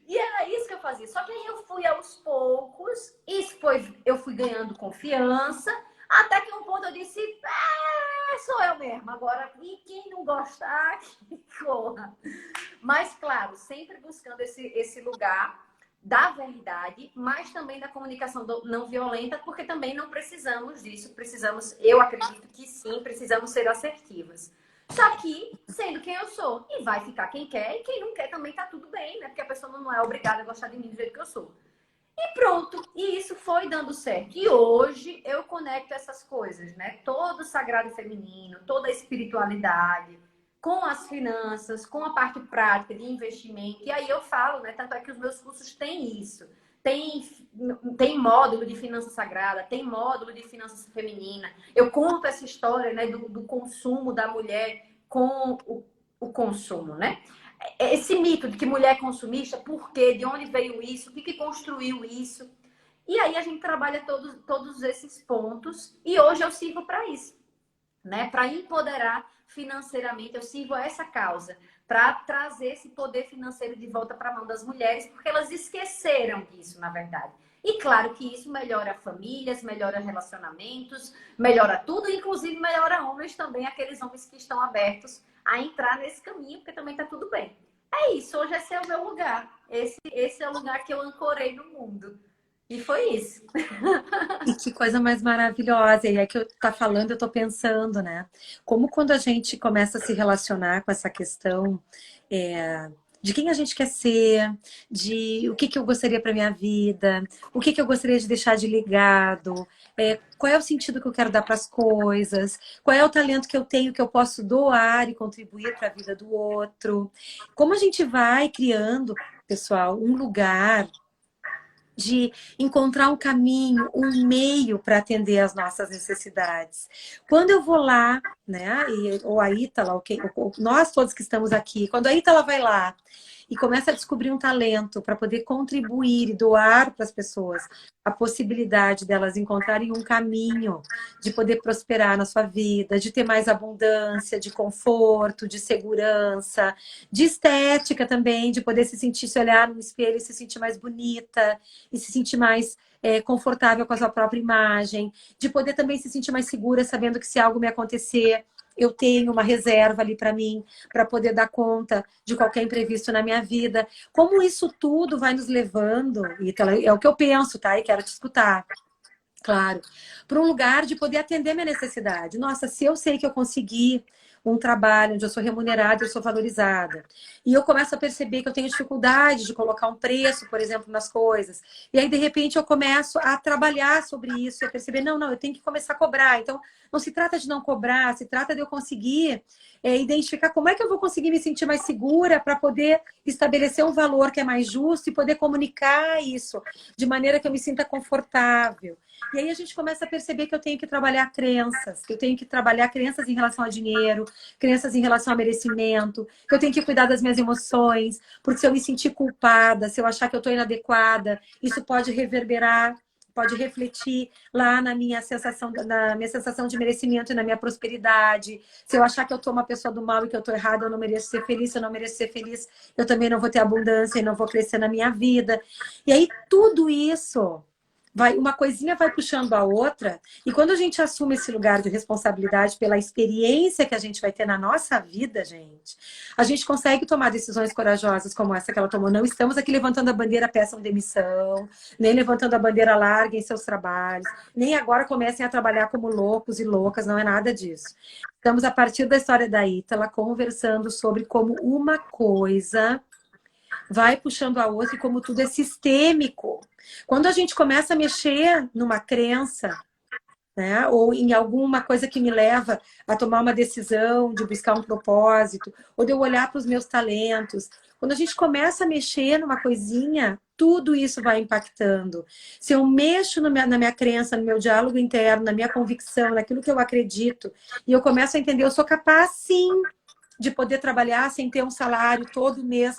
E era isso que eu fazia. Só que aí eu fui aos poucos, eu fui ganhando confiança, até que um ponto eu disse, sou eu mesmo. Agora, e quem não gostar, que corra. Mas, claro, sempre buscando esse lugar da verdade, mas também da comunicação não violenta, porque também não precisamos disso. Precisamos, eu acredito que sim, precisamos ser assertivas. Só que, sendo quem eu sou, e vai ficar quem quer, e quem não quer também tá tudo bem, né? Porque a pessoa não é obrigada a gostar de mim do jeito que eu sou. E pronto, e isso foi dando certo. E hoje eu conecto essas coisas, né? Todo o sagrado feminino, toda a espiritualidade, com as finanças, com a parte prática de investimento. E aí eu falo, né? Tanto é que os meus cursos têm isso. Tem módulo de finança sagrada, tem módulo de finanças feminina. Eu conto essa história, né, do consumo da mulher com o consumo, né? Esse mito de que mulher é consumista, por quê? De onde veio isso? O que construiu isso? E aí a gente trabalha todos esses pontos e hoje eu sirvo para isso, né? Para empoderar financeiramente, eu sirvo a essa causa, para trazer esse poder financeiro de volta para a mão das mulheres, porque elas esqueceram disso, na verdade. E claro que isso melhora famílias, melhora relacionamentos, melhora tudo, inclusive melhora homens também, aqueles homens que estão abertos a entrar nesse caminho, porque também está tudo bem. É isso, hoje esse é o meu lugar. Esse é o lugar que eu ancorei no mundo. E foi isso. E que coisa mais maravilhosa. E é que eu tá falando, eu tô pensando, né? Como quando a gente começa a se relacionar com essa questão de quem a gente quer ser, de o que que eu gostaria para minha vida, o que que eu gostaria de deixar de legado, qual é o sentido que eu quero dar para as coisas, qual é o talento que eu tenho que eu posso doar e contribuir para a vida do outro. Como a gente vai criando, pessoal, um lugar de encontrar um caminho, um meio para atender às nossas necessidades. Quando eu vou lá, né, ou a Ítala, ou nós todos que estamos aqui, quando a Ítala vai lá e começa a descobrir um talento para poder contribuir e doar para as pessoas a possibilidade delas encontrarem um caminho de poder prosperar na sua vida, de ter mais abundância, de conforto, de segurança, de estética também, de poder se sentir, se olhar no espelho e se sentir mais bonita, e se sentir mais confortável com a sua própria imagem, de poder também se sentir mais segura, sabendo que se algo me acontecer, eu tenho uma reserva ali para mim, para poder dar conta de qualquer imprevisto na minha vida. Como isso tudo vai nos levando, Ítala, é o que eu penso, tá? E quero te escutar. Claro, para um lugar de poder atender minha necessidade. Nossa, se eu sei que eu consegui um trabalho onde eu sou remunerada, eu sou valorizada, e eu começo a perceber que eu tenho dificuldade de colocar um preço, por exemplo, nas coisas, e aí de repente eu começo a trabalhar sobre isso e a perceber, não, eu tenho que começar a cobrar. Então, não se trata de não cobrar, se trata de eu conseguir identificar como é que eu vou conseguir me sentir mais segura para poder estabelecer um valor que é mais justo e poder comunicar isso de maneira que eu me sinta confortável. E aí a gente começa a perceber que eu tenho que trabalhar crenças, que eu tenho que trabalhar crenças em relação a dinheiro, crenças em relação a merecimento, que eu tenho que cuidar das minhas emoções, porque se eu me sentir culpada, se eu achar que eu estou inadequada, isso pode reverberar, pode refletir lá na minha sensação de merecimento e na minha prosperidade. Se eu achar que eu estou uma pessoa do mal e que eu estou errada, eu não mereço ser feliz, se eu não mereço ser feliz, eu também não vou ter abundância e não vou crescer na minha vida. E aí tudo isso uma coisinha vai puxando a outra, e quando a gente assume esse lugar de responsabilidade pela experiência que a gente vai ter na nossa vida, gente, a gente consegue tomar decisões corajosas como essa que ela tomou. Não estamos aqui levantando a bandeira, peçam demissão, nem levantando a bandeira, larguem seus trabalhos, nem agora comecem a trabalhar como loucos e loucas, não é nada disso. Estamos, a partir da história da Ítala, conversando sobre como uma coisa vai puxando a outra e como tudo é sistêmico. Quando a gente começa a mexer numa crença, né, ou em alguma coisa que me leva a tomar uma decisão de buscar um propósito, ou de eu olhar para os meus talentos, quando a gente começa a mexer numa coisinha, tudo isso vai impactando. Se eu mexo na minha crença, no meu diálogo interno, na minha convicção, naquilo que eu acredito, e eu começo a entender, eu sou capaz, sim, de poder trabalhar sem ter um salário todo mês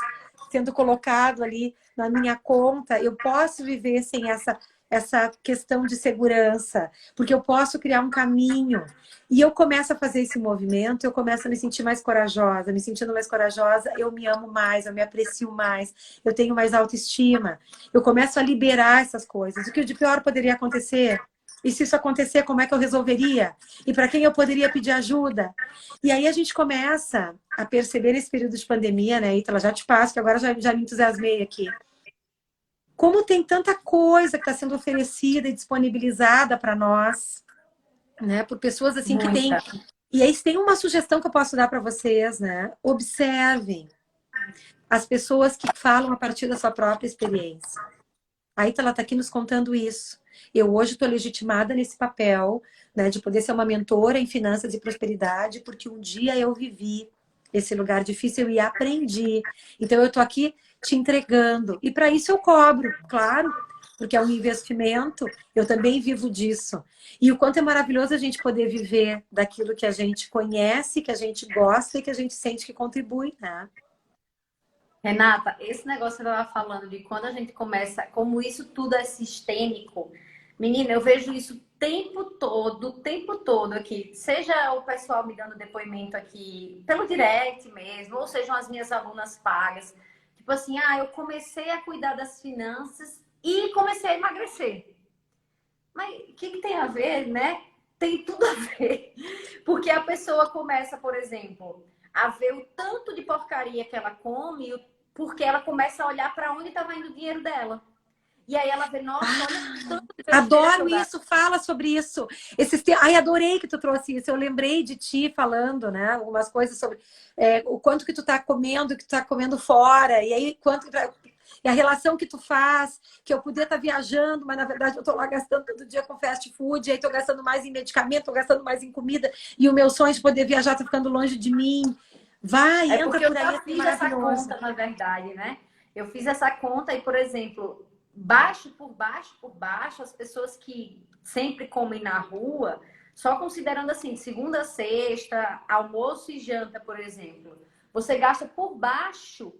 sendo colocado ali na minha conta, eu posso viver sem essa questão de segurança, porque eu posso criar um caminho. E eu começo a fazer esse movimento, eu começo a me sentir mais corajosa. Me sentindo mais corajosa, eu me amo mais, eu me aprecio mais, eu tenho mais autoestima. Eu começo a liberar essas coisas. O que de pior poderia acontecer? E se isso acontecer, como é que eu resolveria? E para quem eu poderia pedir ajuda? E aí a gente começa a perceber nesse período de pandemia, né, Ítala? Já te passo, que agora já me entusiasmei aqui. Como tem tanta coisa que está sendo oferecida e disponibilizada para nós, né? Por pessoas assim que têm. Muita. E aí tem uma sugestão que eu posso dar para vocês, né? Observem as pessoas que falam a partir da sua própria experiência. A Ítala está aqui nos contando isso. Eu hoje estou legitimada nesse papel, né, de poder ser uma mentora em finanças e prosperidade, porque um dia eu vivi esse lugar difícil e aprendi. Então eu estou aqui te entregando. E para isso eu cobro, claro, porque é um investimento. Eu também vivo disso. E o quanto é maravilhoso a gente poder viver daquilo que a gente conhece, que a gente gosta e que a gente sente que contribui, né? Renata, esse negócio que eu estava falando de quando a gente começa, como isso tudo é sistêmico, menina, eu vejo isso o tempo todo aqui. Seja o pessoal me dando depoimento aqui pelo direct mesmo, ou sejam as minhas alunas pagas. Tipo assim, eu comecei a cuidar das finanças e comecei a emagrecer. Mas o que tem a ver, né? Tem tudo a ver. Porque a pessoa começa, por exemplo, a ver o tanto de porcaria que ela come, porque ela começa a olhar para onde estava indo o dinheiro dela. E aí ela vê, nossa, olha o tanto de besteira Adoro que eu isso, fala sobre isso. Ai, adorei que tu trouxe isso. Eu lembrei de ti falando, né? Algumas coisas sobre o quanto que tu tá comendo, que tu tá comendo fora, e aí quanto e a relação que tu faz, que eu podia estar viajando, mas na verdade eu tô lá gastando todo dia com fast food, e aí tô gastando mais em medicamento, tô gastando mais em comida, e o meu sonho de poder viajar tá ficando longe de mim. Vai, É entra porque eu por aí, já é fiz essa maravilhoso. conta, na verdade, né? Eu fiz essa conta e, por exemplo, por baixo, as pessoas que sempre comem na rua, só considerando assim, segunda a sexta, almoço e janta, por exemplo, você gasta por baixo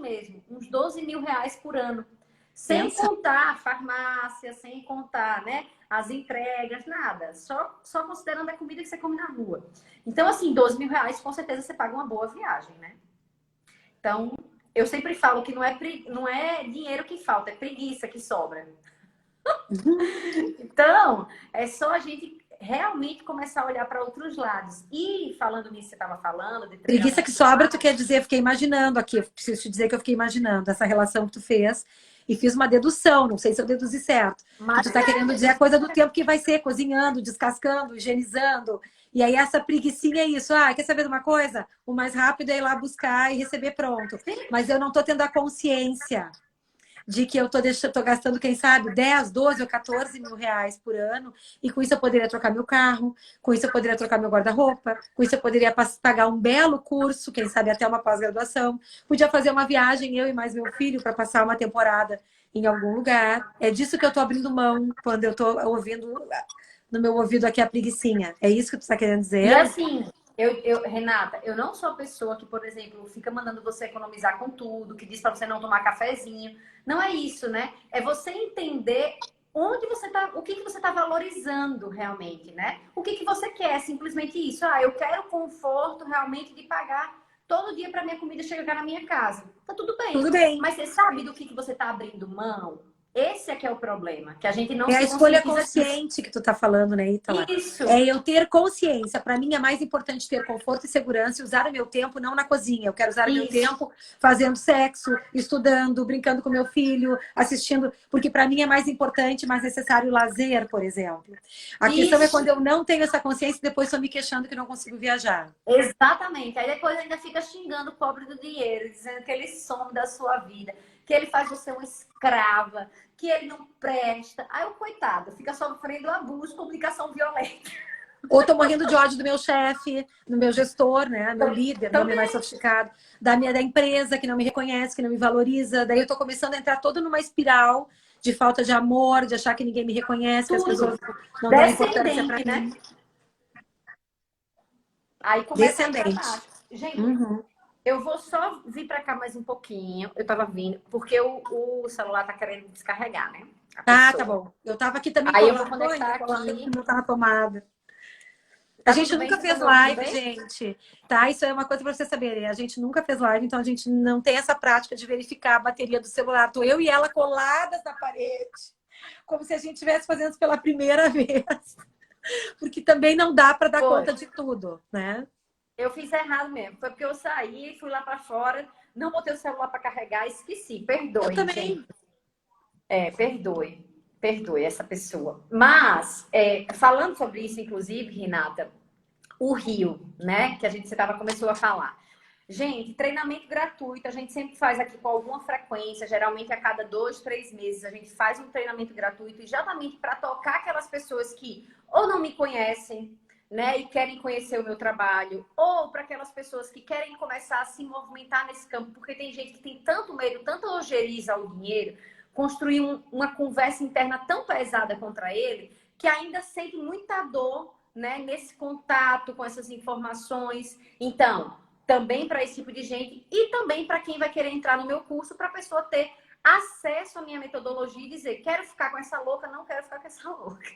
mesmo, uns 12 mil reais por ano. Sem Pensa. contar a farmácia, sem contar, né, as entregas, nada. Só considerando a comida que você come na rua. Então, assim, 12 mil reais, com certeza você paga uma boa viagem, né? Então, eu sempre falo que não é dinheiro que falta, é preguiça que sobra. Então, é só a gente realmente começar a olhar para outros lados. E falando nisso, você estava falando de Preguiça que treinamento. sobra, tu quer dizer, eu fiquei imaginando aqui, eu preciso te dizer que eu fiquei imaginando essa relação que tu fez e fiz uma dedução, não sei se eu deduzi certo. Que tu Mas tá querendo dizer a coisa do tempo que vai ser, cozinhando, descascando, higienizando. E aí essa preguicinha é isso. Quer saber de uma coisa? O mais rápido é ir lá buscar e receber pronto. Mas eu não tô tendo a consciência de que eu tô gastando, quem sabe, 10, 12 ou 14 mil reais por ano, e com isso eu poderia trocar meu carro, com isso eu poderia trocar meu guarda-roupa, com isso eu poderia pagar um belo curso, quem sabe até uma pós-graduação, podia fazer uma viagem, eu e mais meu filho, para passar uma temporada em algum lugar. É disso que eu tô abrindo mão quando eu tô ouvindo no meu ouvido aqui a preguicinha. É isso que tu está querendo E dizer? assim, Renata, eu não sou a pessoa que, por exemplo, fica mandando você economizar com tudo, que diz para você não tomar cafezinho. Não é isso, né? É você entender onde você tá, o que você está valorizando realmente, né? O que você quer, é simplesmente isso. Eu quero conforto realmente de pagar todo dia para minha comida chegar na minha casa. Tá tudo Tudo bem. bem. Mas você sabe do que você está abrindo mão? Esse é que é o problema, que a gente não É a se escolha conscientiza disso. consciente que tu tá falando, né, Ítala? Isso. É eu ter consciência. Para mim é mais importante ter conforto e segurança e usar o meu tempo não na cozinha. Eu quero usar o meu Isso. tempo fazendo sexo, estudando, brincando com meu filho, assistindo, porque para mim é mais importante, mais necessário o lazer, por exemplo. A questão é Isso. quando eu não tenho essa consciência e depois estou me queixando que não consigo viajar. Exatamente. Aí depois ainda fica xingando o pobre do dinheiro, dizendo que ele some da sua vida, que ele faz você uma escrava, que ele não presta. Aí o coitado fica sofrendo abuso, publicação violenta. Ou tô morrendo de ódio do meu chefe, do meu gestor, né? Meu líder, nome mais Também. sofisticado, da empresa que não me reconhece, que não me valoriza. Daí eu tô começando a entrar toda numa espiral de falta de amor, de achar que ninguém me reconhece, que as Tudo. pessoas não dão importância para Descendente, né? mim. Aí começa a ir para Descendente. baixo. Gente, Uhum. Eu vou só vir para cá mais um pouquinho. Eu tava vindo, porque o celular tá querendo descarregar, né? A Ah, tá pessoa. bom. Eu tava aqui também Aí eu vou colando, conectar colando aqui aqui. que não tá na tomada. A Tá gente tudo bem? nunca Você tá fez me ouvindo live, bem? gente, tá? Isso é uma coisa para vocês saberem. A gente nunca fez live, então a gente não tem essa prática de verificar a bateria do celular. Tô eu e ela coladas na parede, como se a gente estivesse fazendo isso pela primeira vez. Porque também não dá para dar Foi. conta de tudo, né? Eu fiz errado mesmo. Foi porque eu saí, fui lá para fora, não botei o celular para carregar, esqueci. Eu Perdoe, gente. também. Perdoe. Perdoe essa pessoa. Mas, falando sobre isso, inclusive, Renata, o Rio, né? Que a gente começou a falar. Gente, treinamento gratuito, a gente sempre faz aqui com alguma frequência, geralmente a cada 2, 3 meses, a gente faz um treinamento gratuito, exatamente para tocar aquelas pessoas que ou não me conhecem, né, e querem conhecer o meu trabalho, ou para aquelas pessoas que querem começar a se movimentar nesse campo, porque tem gente que tem tanto medo, tanta ojeriza ao dinheiro, construir uma conversa interna tão pesada contra ele, que ainda sente muita dor, né, nesse contato com essas informações. Então, também para esse tipo de gente e também para quem vai querer entrar no meu curso, para a pessoa ter acesso à minha metodologia e dizer, quero ficar com essa louca, não quero ficar com essa louca.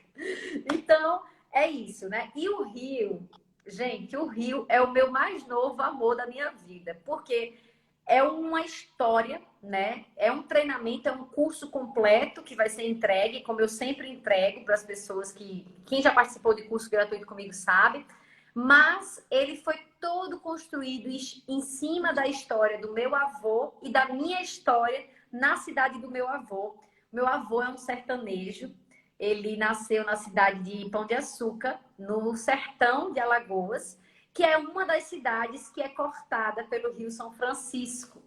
Então, é isso, né? E o Rio, gente, o Rio é o meu mais novo amor da minha vida, porque é uma história, né? É um treinamento, é um curso completo que vai ser entregue, como eu sempre entrego para as pessoas que... Quem já participou de curso gratuito comigo sabe. Mas ele foi todo construído em cima da história do meu avô e da minha história na cidade do meu avô. Meu avô é um sertanejo. Ele nasceu na cidade de Pão de Açúcar, no sertão de Alagoas, que é uma das cidades que é cortada pelo Rio São Francisco,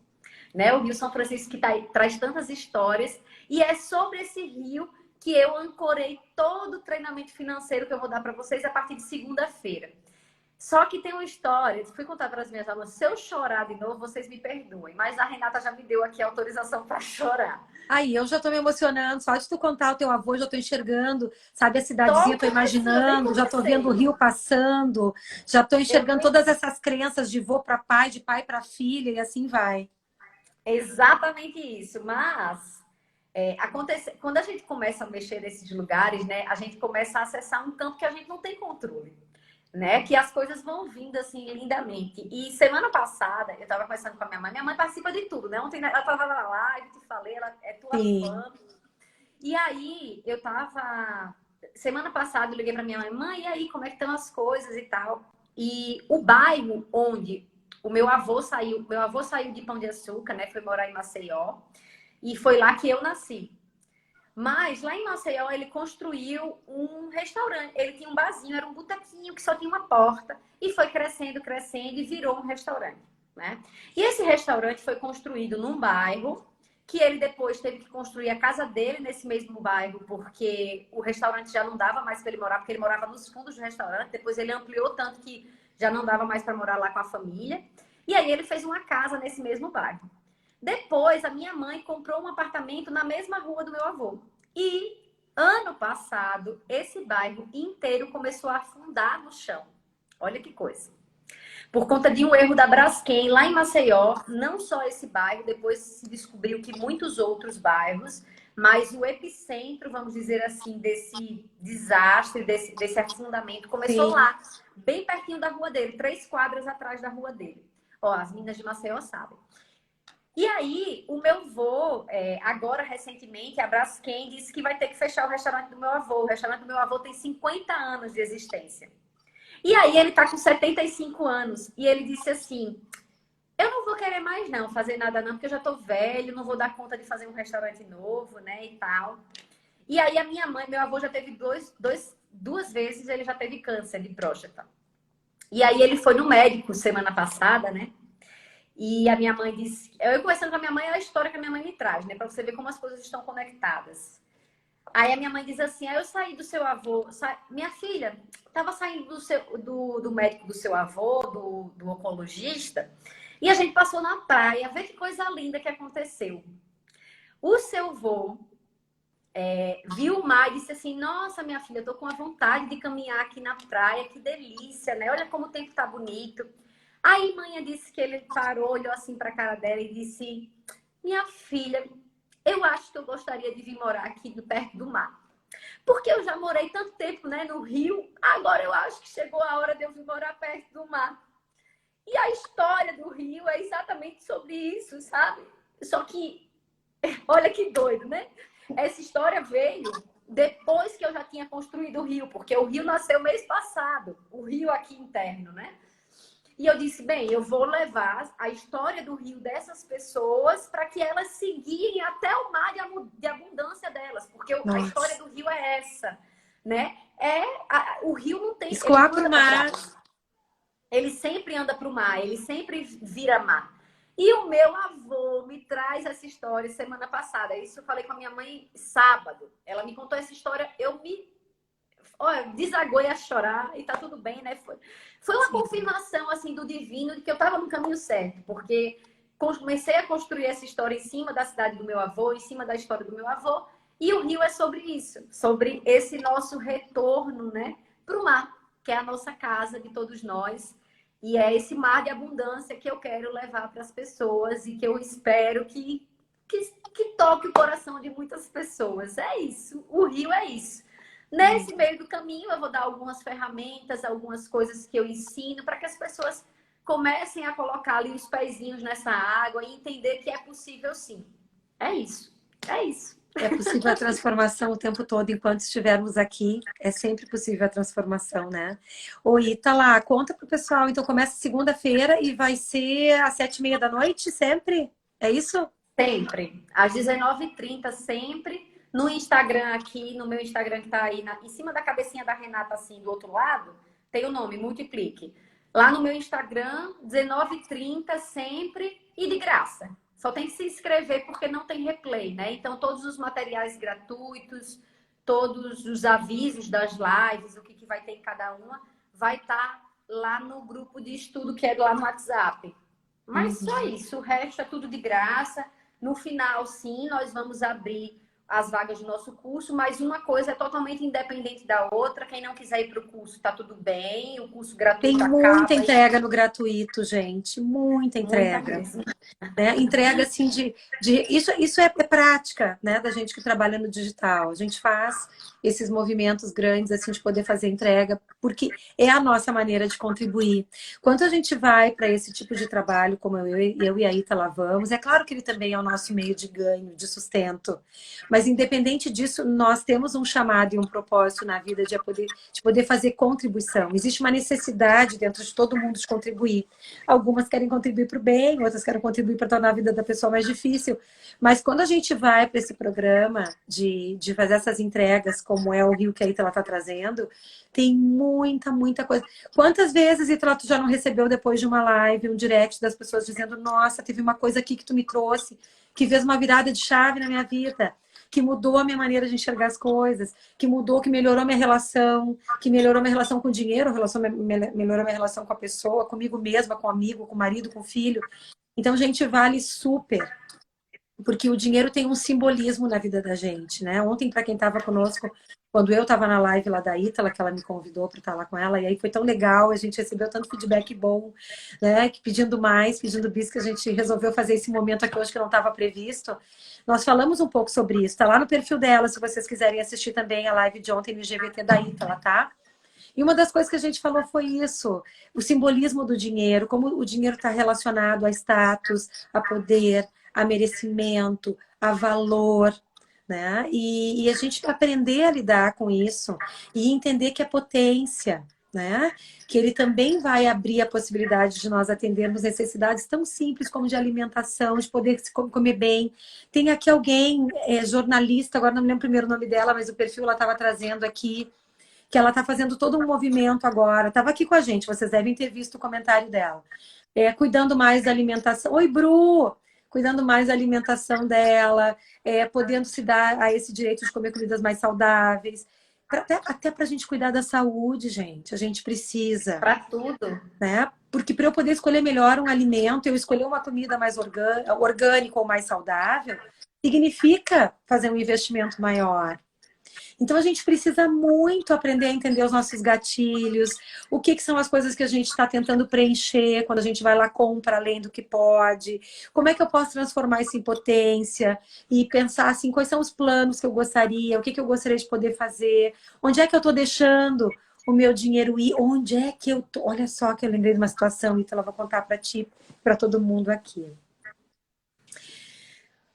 né? O Rio São Francisco que traz tantas histórias, e é sobre esse rio que eu ancorei todo o treinamento financeiro que eu vou dar para vocês a partir de segunda-feira. Só que tem uma história, fui contar para as minhas alunas, se eu chorar de novo, vocês me perdoem, mas a Renata já me deu aqui a autorização para chorar. Aí, eu já tô me emocionando. Só de tu contar o teu avô, já tô enxergando, sabe, a cidadezinha, Tô tô começando, nem imaginando, já tô vendo o comecei. rio passando, já tô Eu enxergando nem... todas essas crenças de vô para pai, de pai para filha, e assim vai. Exatamente isso, mas quando a gente começa a mexer nesses lugares, né, a gente começa a acessar um campo que a gente não tem controle, né? Que as coisas vão vindo assim lindamente. E semana passada eu estava conversando com a minha mãe participa de tudo, né? Ontem ela estava na live, te falei, ela é tua Sim, fã. E aí eu tava semana passada eu liguei para minha mãe, mãe, e aí como é que estão as coisas e tal? E o bairro onde meu avô saiu de Pão de Açúcar, né? Foi morar em Maceió. E foi lá que eu nasci. Mas lá em Maceió ele construiu um restaurante. Ele tinha um barzinho, era um botequinho que só tinha uma porta. E foi crescendo, crescendo e virou um restaurante, né? E esse restaurante foi construído num bairro que ele depois teve que construir a casa dele nesse mesmo bairro, porque o restaurante já não dava mais para ele morar, porque ele morava nos fundos do restaurante. Depois ele ampliou tanto que já não dava mais para morar lá com a família. E aí ele fez uma casa nesse mesmo bairro. Depois, a minha mãe comprou um apartamento na mesma rua do meu avô. E ano passado, esse bairro inteiro começou a afundar no chão. Olha que coisa. Por conta de um erro da Braskem, lá em Maceió, não só esse bairro, depois se descobriu que muitos outros bairros, mas o epicentro, vamos dizer assim, desse desastre, desse afundamento, começou sim. lá, bem pertinho da rua dele, 3 quadras atrás da rua dele. Ó, as meninas de Maceió sabem. E aí, o meu avô, agora recentemente, a Braskem disse que vai ter que fechar o restaurante do meu avô. O restaurante do meu avô tem 50 anos de existência. E aí, ele tá com 75 anos. E ele disse assim: eu não vou querer mais não fazer nada não, porque eu já tô velho, não vou dar conta de fazer um restaurante novo, né, e tal. E aí, a minha mãe, meu avô já teve duas vezes, ele já teve câncer de próstata. E aí, ele foi no médico semana passada, né? E a minha mãe disse... Eu conversando com a minha mãe, é a história que a minha mãe me traz, né? Pra você ver como as coisas estão conectadas. Aí a minha mãe diz assim, aí eu saí do seu avô... Minha filha, tava saindo do médico do seu avô, do oncologista, e a gente passou na praia, vê que coisa linda que aconteceu. O seu avô viu o mar e disse assim, nossa, minha filha, eu tô com a vontade de caminhar aqui na praia, que delícia, né? Olha como o tempo tá bonito. Aí manhã disse que ele parou, olhou assim para a cara dela e disse: minha filha, eu acho que eu gostaria de vir morar aqui perto do mar. Porque eu já morei tanto tempo, né, no Rio, agora eu acho que chegou a hora de eu vir morar perto do mar. E a história do Rio é exatamente sobre isso, sabe? Só que, olha que doido, né? Essa história veio depois que eu já tinha construído o Rio, porque o Rio nasceu mês passado, o Rio aqui interno, né? E eu disse, bem, eu vou levar a história do Rio dessas pessoas para que elas seguirem até o mar de abundância delas, porque a história do Rio é essa, né? O Rio não tem... Escoar para o mar. Ele sempre anda para o mar, ele sempre vira mar. E o meu avô me traz essa história semana passada. Isso eu falei com a minha mãe sábado. Ela me contou essa história, eu me desaguei a chorar e tá tudo bem, né? Foi uma confirmação assim do divino de que eu estava no caminho certo, porque comecei a construir essa história em cima da cidade do meu avô, em cima da história do meu avô, e o Rio é sobre isso, sobre esse nosso retorno, né, para o mar, que é a nossa casa de todos nós. E é esse mar de abundância que eu quero levar para as pessoas e que eu espero que toque o coração de muitas pessoas. É isso, o Rio é isso. Nesse meio do caminho, eu vou dar algumas ferramentas, algumas coisas que eu ensino para que as pessoas comecem a colocar ali os pezinhos nessa água e entender que é possível sim. É isso, é isso. É possível a transformação o tempo todo, enquanto estivermos aqui, é sempre possível a transformação, né? Ô, Ítala, conta pro pessoal, então começa segunda-feira e vai ser às 7h30 da noite, sempre? É isso? Sempre, às 19h30, sempre. No Instagram aqui, no meu Instagram que tá aí em cima da cabecinha da Renata, assim, do outro lado, tem o nome, Multiplique. Lá no meu Instagram, 19h30, sempre, e de graça. Só tem que se inscrever porque não tem replay, né? Então, todos os materiais gratuitos, todos os avisos das lives, o que vai ter em cada uma, vai estar lá no grupo de estudo que é lá no WhatsApp. Mas só isso, o resto é tudo de graça. No final, sim, nós vamos abrir as vagas do nosso curso, mas uma coisa é totalmente independente da outra. Quem não quiser ir para o curso, tá tudo bem. O curso gratuito Tem muita entrega no gratuito, gente. Muita entrega. Né? Entrega assim isso é prática, né, da gente que trabalha no digital. A gente faz esses movimentos grandes assim de poder fazer entrega, porque é a nossa maneira de contribuir. Quando a gente vai para esse tipo de trabalho, como eu e a Ítala vamos, é claro que ele também é o nosso meio de ganho, de sustento. Mas independente disso, nós temos um chamado e um propósito na vida de poder fazer contribuição. Existe uma necessidade dentro de todo mundo de contribuir. Algumas querem contribuir para o bem, outras querem contribuir para tornar a vida da pessoa mais difícil. Mas quando a gente vai para esse programa de fazer essas entregas, como é o Rio que a Ítala está trazendo, tem muita, muita coisa. Quantas vezes, Ítala, tu já não recebeu depois de uma live, um direct das pessoas dizendo: nossa, teve uma coisa aqui que tu me trouxe, que fez uma virada de chave na minha vida, que mudou a minha maneira de enxergar as coisas, que mudou, que melhorou minha relação, que melhorou minha relação com o dinheiro, melhorou minha relação com a pessoa, comigo mesma, com o amigo, com o marido, com o filho. Então, gente, vale super, porque o dinheiro tem um simbolismo na vida da gente, né? Ontem, para quem estava conosco, quando eu estava na live lá da Ítala, que ela me convidou para estar lá com ela, e aí foi tão legal, a gente recebeu tanto feedback bom, né? Que pedindo mais, pedindo bis, que a gente resolveu fazer esse momento aqui hoje que não estava previsto. Nós falamos um pouco sobre isso, tá lá no perfil dela, se vocês quiserem assistir também a live de ontem no GVT da Ítala, tá? E uma das coisas que a gente falou foi isso, o simbolismo do dinheiro, como o dinheiro está relacionado a status, a poder, a merecimento, a valor, né? E a gente aprender a lidar com isso e entender que é potência, né? Que ele também vai abrir a possibilidade de nós atendermos necessidades tão simples como de alimentação, de poder comer bem. Tem aqui alguém, jornalista, agora não me lembro o primeiro nome dela, mas o perfil ela estava trazendo aqui, que ela está fazendo todo um movimento agora. Estava aqui com a gente, vocês devem ter visto o comentário dela. Cuidando mais da alimentação. Oi, Bru! Cuidando mais da alimentação dela, podendo se dar a esse direito de comer comidas mais saudáveis. Até para a gente cuidar da saúde, gente. A gente precisa. Para tudo. Né? Porque para eu poder escolher melhor um alimento, eu escolher uma comida mais orgânica ou mais saudável, significa fazer um investimento maior. Então a gente precisa muito aprender a entender os nossos gatilhos, o que são as coisas que a gente está tentando preencher quando a gente vai lá compra além do que pode, como é que eu posso transformar isso em potência e pensar assim, quais são os planos que eu gostaria, o que eu gostaria de poder fazer, onde é que eu estou deixando o meu dinheiro ir, onde é que eu tô. Olha só que eu lembrei de uma situação, então eu vou contar para ti, para todo mundo aqui.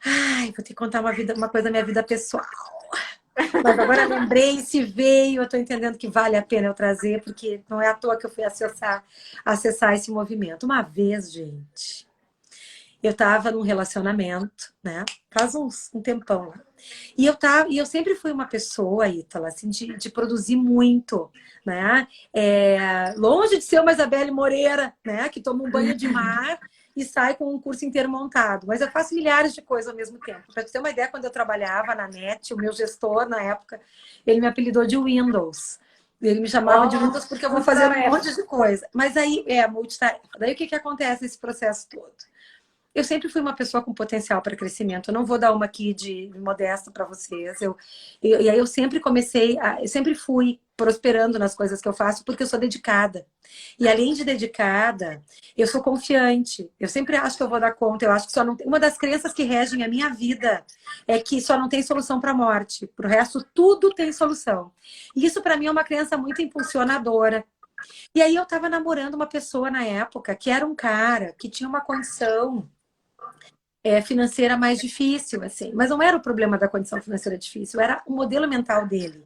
Ai, vou ter que contar uma coisa da minha vida pessoal. Mas agora lembrei, se veio, eu estou entendendo que vale a pena eu trazer, porque não é à toa que eu fui acessar esse movimento. Uma vez, gente, eu estava num relacionamento, né? Faz um tempão lá. E eu sempre fui uma pessoa, Ítala, assim, de produzir muito, né? Longe de ser uma Isabelle Moreira, né? Que toma um banho de mar e sai com um curso inteiro montado. Mas eu faço milhares de coisas ao mesmo tempo. Para você ter uma ideia, quando eu trabalhava na NET, o meu gestor, na época, ele me apelidou de Windows. Ele me chamava de Windows porque eu vou fazendo um monte de coisa. Mas aí, multitarefa. Daí o que acontece nesse processo todo? Eu sempre fui uma pessoa com potencial para crescimento. Eu não vou dar uma aqui de modesta para vocês. E aí eu sempre eu sempre fui prosperando nas coisas que eu faço porque eu sou dedicada. E além de dedicada, eu sou confiante. Eu sempre acho que eu vou dar conta. Eu acho que só não tem... Uma das crenças que regem a minha vida é que só não tem solução para a morte. Para o resto, tudo tem solução. E isso para mim é uma crença muito impulsionadora. E aí eu estava namorando uma pessoa na época que era um cara que tinha uma condição financeira mais difícil, assim. Mas não era o problema da condição financeira difícil, era o modelo mental dele.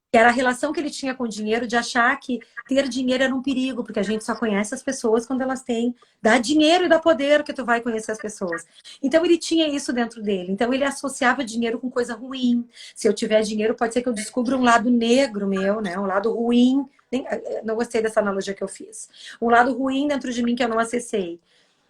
Que era a relação que ele tinha com o dinheiro, de achar que ter dinheiro era um perigo, porque a gente só conhece as pessoas quando elas têm. Dá dinheiro e dá poder que tu vai conhecer as pessoas. Então ele tinha isso dentro dele. Então ele associava dinheiro com coisa ruim. Se eu tiver dinheiro, pode ser que eu descubra um lado negro meu, né? Um lado ruim. Não gostei dessa analogia que eu fiz. Um lado ruim dentro de mim que eu não acessei.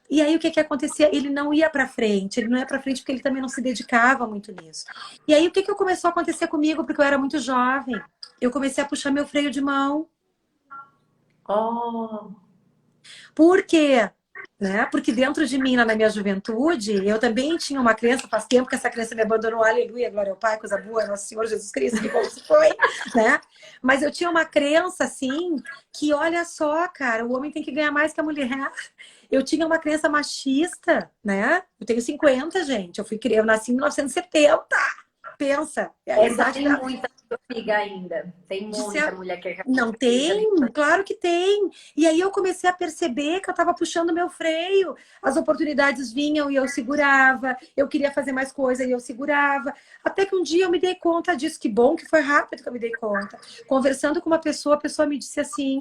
E aí o que acontecia? Ele não ia para frente, ele não ia para frente porque ele também não se dedicava muito nisso. E aí o que começou a acontecer comigo, porque eu era muito jovem? Eu comecei a puxar meu freio de mão. Oh. Por quê? Né? Porque dentro de mim, lá na minha juventude, eu também tinha uma crença, faz tempo que essa crença me abandonou, aleluia, glória ao Pai, coisa boa, Nosso Senhor Jesus Cristo, que bom se foi, né? Mas eu tinha uma crença, assim, que olha só, cara, o homem tem que ganhar mais que a mulher. Eu tinha uma crença machista, né? Eu tenho 50, gente, eu nasci em 1970, pensa. Essa tem muita amiga ainda. Tem muita mulher que não tem? Claro que tem. E aí eu comecei a perceber que eu estava puxando meu freio. As oportunidades vinham e eu segurava. Eu queria fazer mais coisa e eu segurava. Até que um dia eu me dei conta disso. Que bom que foi rápido que eu me dei conta. Conversando com uma pessoa, a pessoa me disse assim: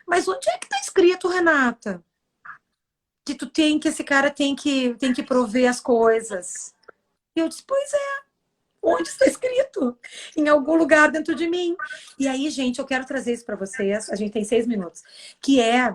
mas onde é que está escrito, Renata? Que esse cara tem que prover as coisas. E eu disse: pois é. Onde está escrito? Em algum lugar dentro de mim. E aí, gente, eu quero trazer isso para vocês. A gente tem 6 minutos. Que é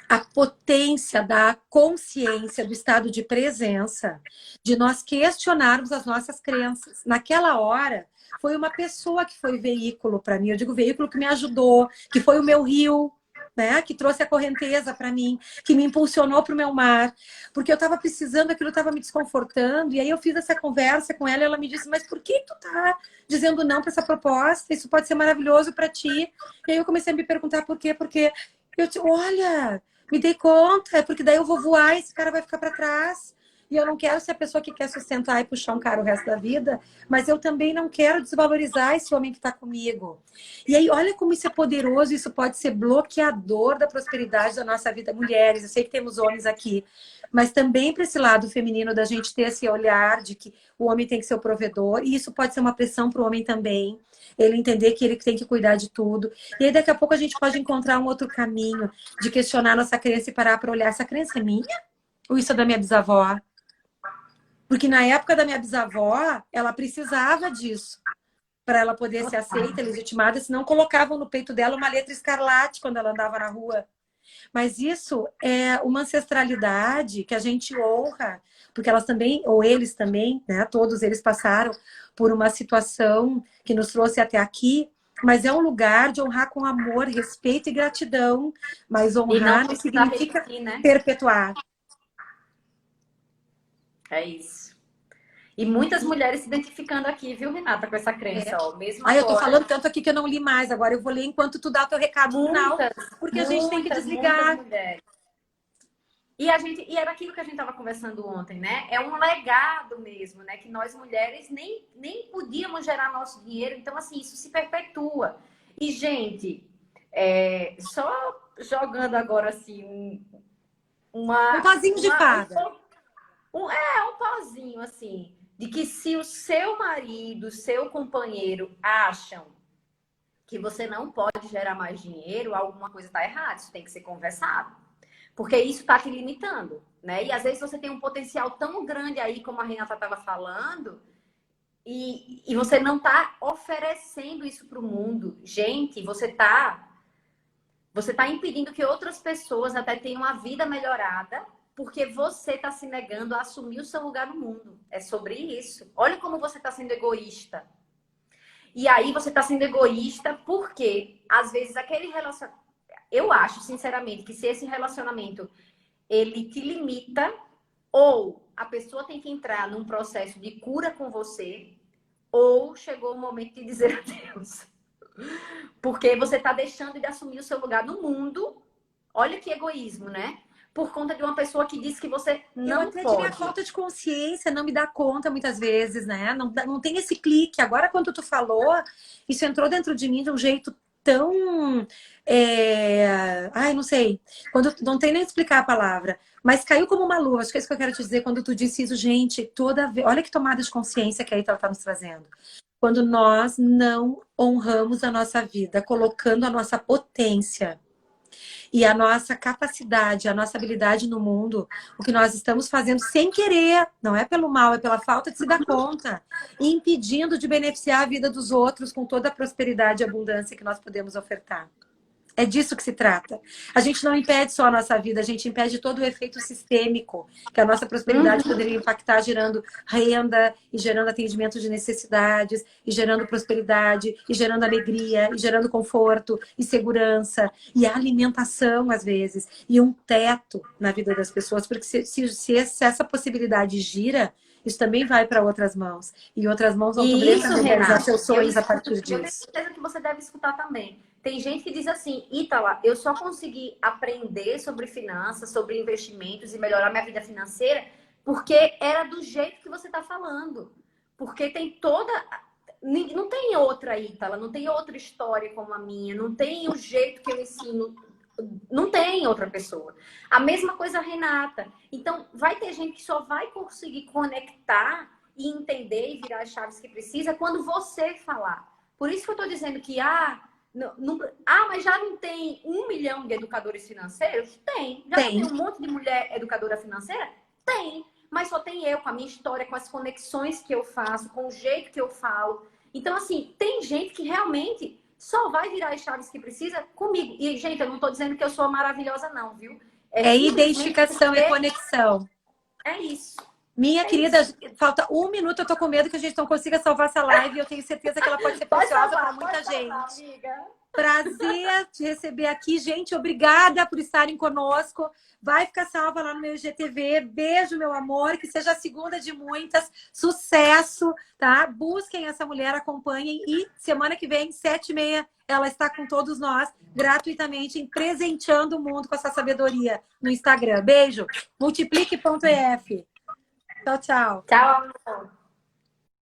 a potência da consciência, do estado de presença, de nós questionarmos as nossas crenças. Naquela hora, foi uma pessoa que foi veículo para mim. Eu digo veículo que me ajudou, que foi o meu rio, né? Que trouxe a correnteza para mim, que me impulsionou para o meu mar, porque eu estava precisando, aquilo estava me desconfortando, e aí eu fiz essa conversa com ela e ela me disse: mas por que tu tá dizendo não para essa proposta? Isso pode ser maravilhoso para ti. E aí eu comecei a me perguntar por quê, porque eu disse: olha, me dei conta, é porque daí eu vou voar e esse cara vai ficar para trás. E eu não quero ser a pessoa que quer sustentar e puxar um cara o resto da vida, mas eu também não quero desvalorizar esse homem que está comigo. E aí, olha como isso é poderoso, isso pode ser bloqueador da prosperidade da nossa vida. Mulheres, eu sei que temos homens aqui, mas também para esse lado feminino da gente ter esse olhar de que o homem tem que ser o provedor, e isso pode ser uma pressão para o homem também. Ele entender que ele tem que cuidar de tudo. E aí, daqui a pouco, a gente pode encontrar um outro caminho de questionar nossa crença e parar para olhar: essa crença é minha? Ou isso é da minha bisavó? Porque na época da minha bisavó, ela precisava disso para ela poder ser aceita, legitimada, senão colocavam no peito dela uma letra escarlate quando ela andava na rua. Mas isso é uma ancestralidade que a gente honra, porque elas também, ou eles também, né? Todos eles passaram por uma situação que nos trouxe até aqui, mas é um lugar de honrar com amor, respeito e gratidão. Mas honrar não significa repetir, né? perpetuar. É isso. E muitas mulheres se identificando aqui, viu, Renata, com essa crença, ó, mesmo Ah, eu tô agora. falando tanto aqui que eu não li mais. Agora eu vou ler enquanto tu dá o teu recado final, Muitas, porque a gente tem que muitas, muitas desligar. mulheres. E era aquilo que a gente estava conversando ontem, né? É um legado mesmo, né? Que nós mulheres nem podíamos gerar nosso dinheiro. Então, assim, isso se perpetua. E, gente, só jogando agora, assim, Um pozinho de fada. um pozinho, assim, de que se o seu marido, seu companheiro acham que você não pode gerar mais dinheiro, alguma coisa está errada. Isso tem que ser conversado. Porque isso está te limitando, né? E às vezes você tem um potencial tão grande aí, como a Renata estava falando, e você não está oferecendo isso para o mundo. Gente, você tá impedindo que outras pessoas até tenham uma vida melhorada, porque você está se negando a assumir o seu lugar no mundo. É sobre isso. Olha como você está sendo egoísta. E aí você está sendo egoísta porque, às vezes, aquele relacionamento... Eu acho, sinceramente, que se esse relacionamento ele te limita, ou a pessoa tem que entrar num processo de cura com você, ou chegou o momento de dizer adeus. Porque você está deixando de assumir o seu lugar no mundo. Olha que egoísmo, né? Por conta de uma pessoa que diz que você Eu não até diria a pode. falta de consciência, não me dá conta muitas vezes, né? Não tem esse clique. Agora, quando tu falou, isso entrou dentro de mim de um jeito tão. Ai, não sei. Quando não tem nem explicar a palavra, mas caiu como uma luva. Acho que é isso que eu quero te dizer quando tu disse isso, gente. Toda vez. Olha que tomada de consciência que a Ita está nos trazendo. Quando nós não honramos a nossa vida, colocando a nossa potência e a nossa capacidade, a nossa habilidade no mundo, o que nós estamos fazendo sem querer, não é pelo mal, é pela falta de se dar conta, e impedindo de beneficiar a vida dos outros com toda a prosperidade e abundância que nós podemos ofertar. É disso que se trata. A gente não impede só a nossa vida, a gente impede todo o efeito sistêmico que a nossa prosperidade poderia impactar, gerando renda e gerando atendimento de necessidades, e gerando prosperidade, e gerando alegria, e gerando conforto, e segurança, e alimentação, às vezes, e um teto na vida das pessoas, porque se essa possibilidade gira, isso também vai para outras mãos. E outras mãos vão poder E isso, também realizar Renata, seus eu sonhos a escuto, partir e eu tenho disso. certeza que você deve escutar também. Tem gente que diz assim, Ítala, eu só consegui aprender sobre finanças, sobre investimentos e melhorar minha vida financeira porque era do jeito que você está falando. Porque tem toda... Não tem outra Ítala, não tem outra história como a minha, não tem o jeito que eu ensino, não tem outra pessoa. A mesma coisa a Renata. Então, vai ter gente que só vai conseguir conectar e entender e virar as chaves que precisa quando você falar. Por isso que eu estou dizendo que, mas já não tem 1 milhão de educadores financeiros? Tem. Já não tem um monte de mulher educadora financeira? Tem. Mas só tem eu, com a minha história, com as conexões que eu faço, com o jeito que eu falo. Então, assim, tem gente que realmente só vai virar as chaves que precisa comigo. E, gente, eu não estou dizendo que eu sou maravilhosa, não, viu? É identificação e conexão. É isso. Minha querida, falta 1 minuto, eu tô com medo que a gente não consiga salvar essa live. Eu tenho certeza que ela pode ser preciosa para muita gente. Amiga. Prazer te receber aqui, gente. Obrigada por estarem conosco. Vai ficar salva lá no meu IGTV. Beijo, meu amor. Que seja a segunda de muitas. Sucesso, tá? Busquem essa mulher, acompanhem. E semana que vem, 7h30, ela está com todos nós, gratuitamente, presenteando o mundo com essa sabedoria no Instagram. Beijo. Multiplique.ef. Tchau, tchau. Tchau, amor.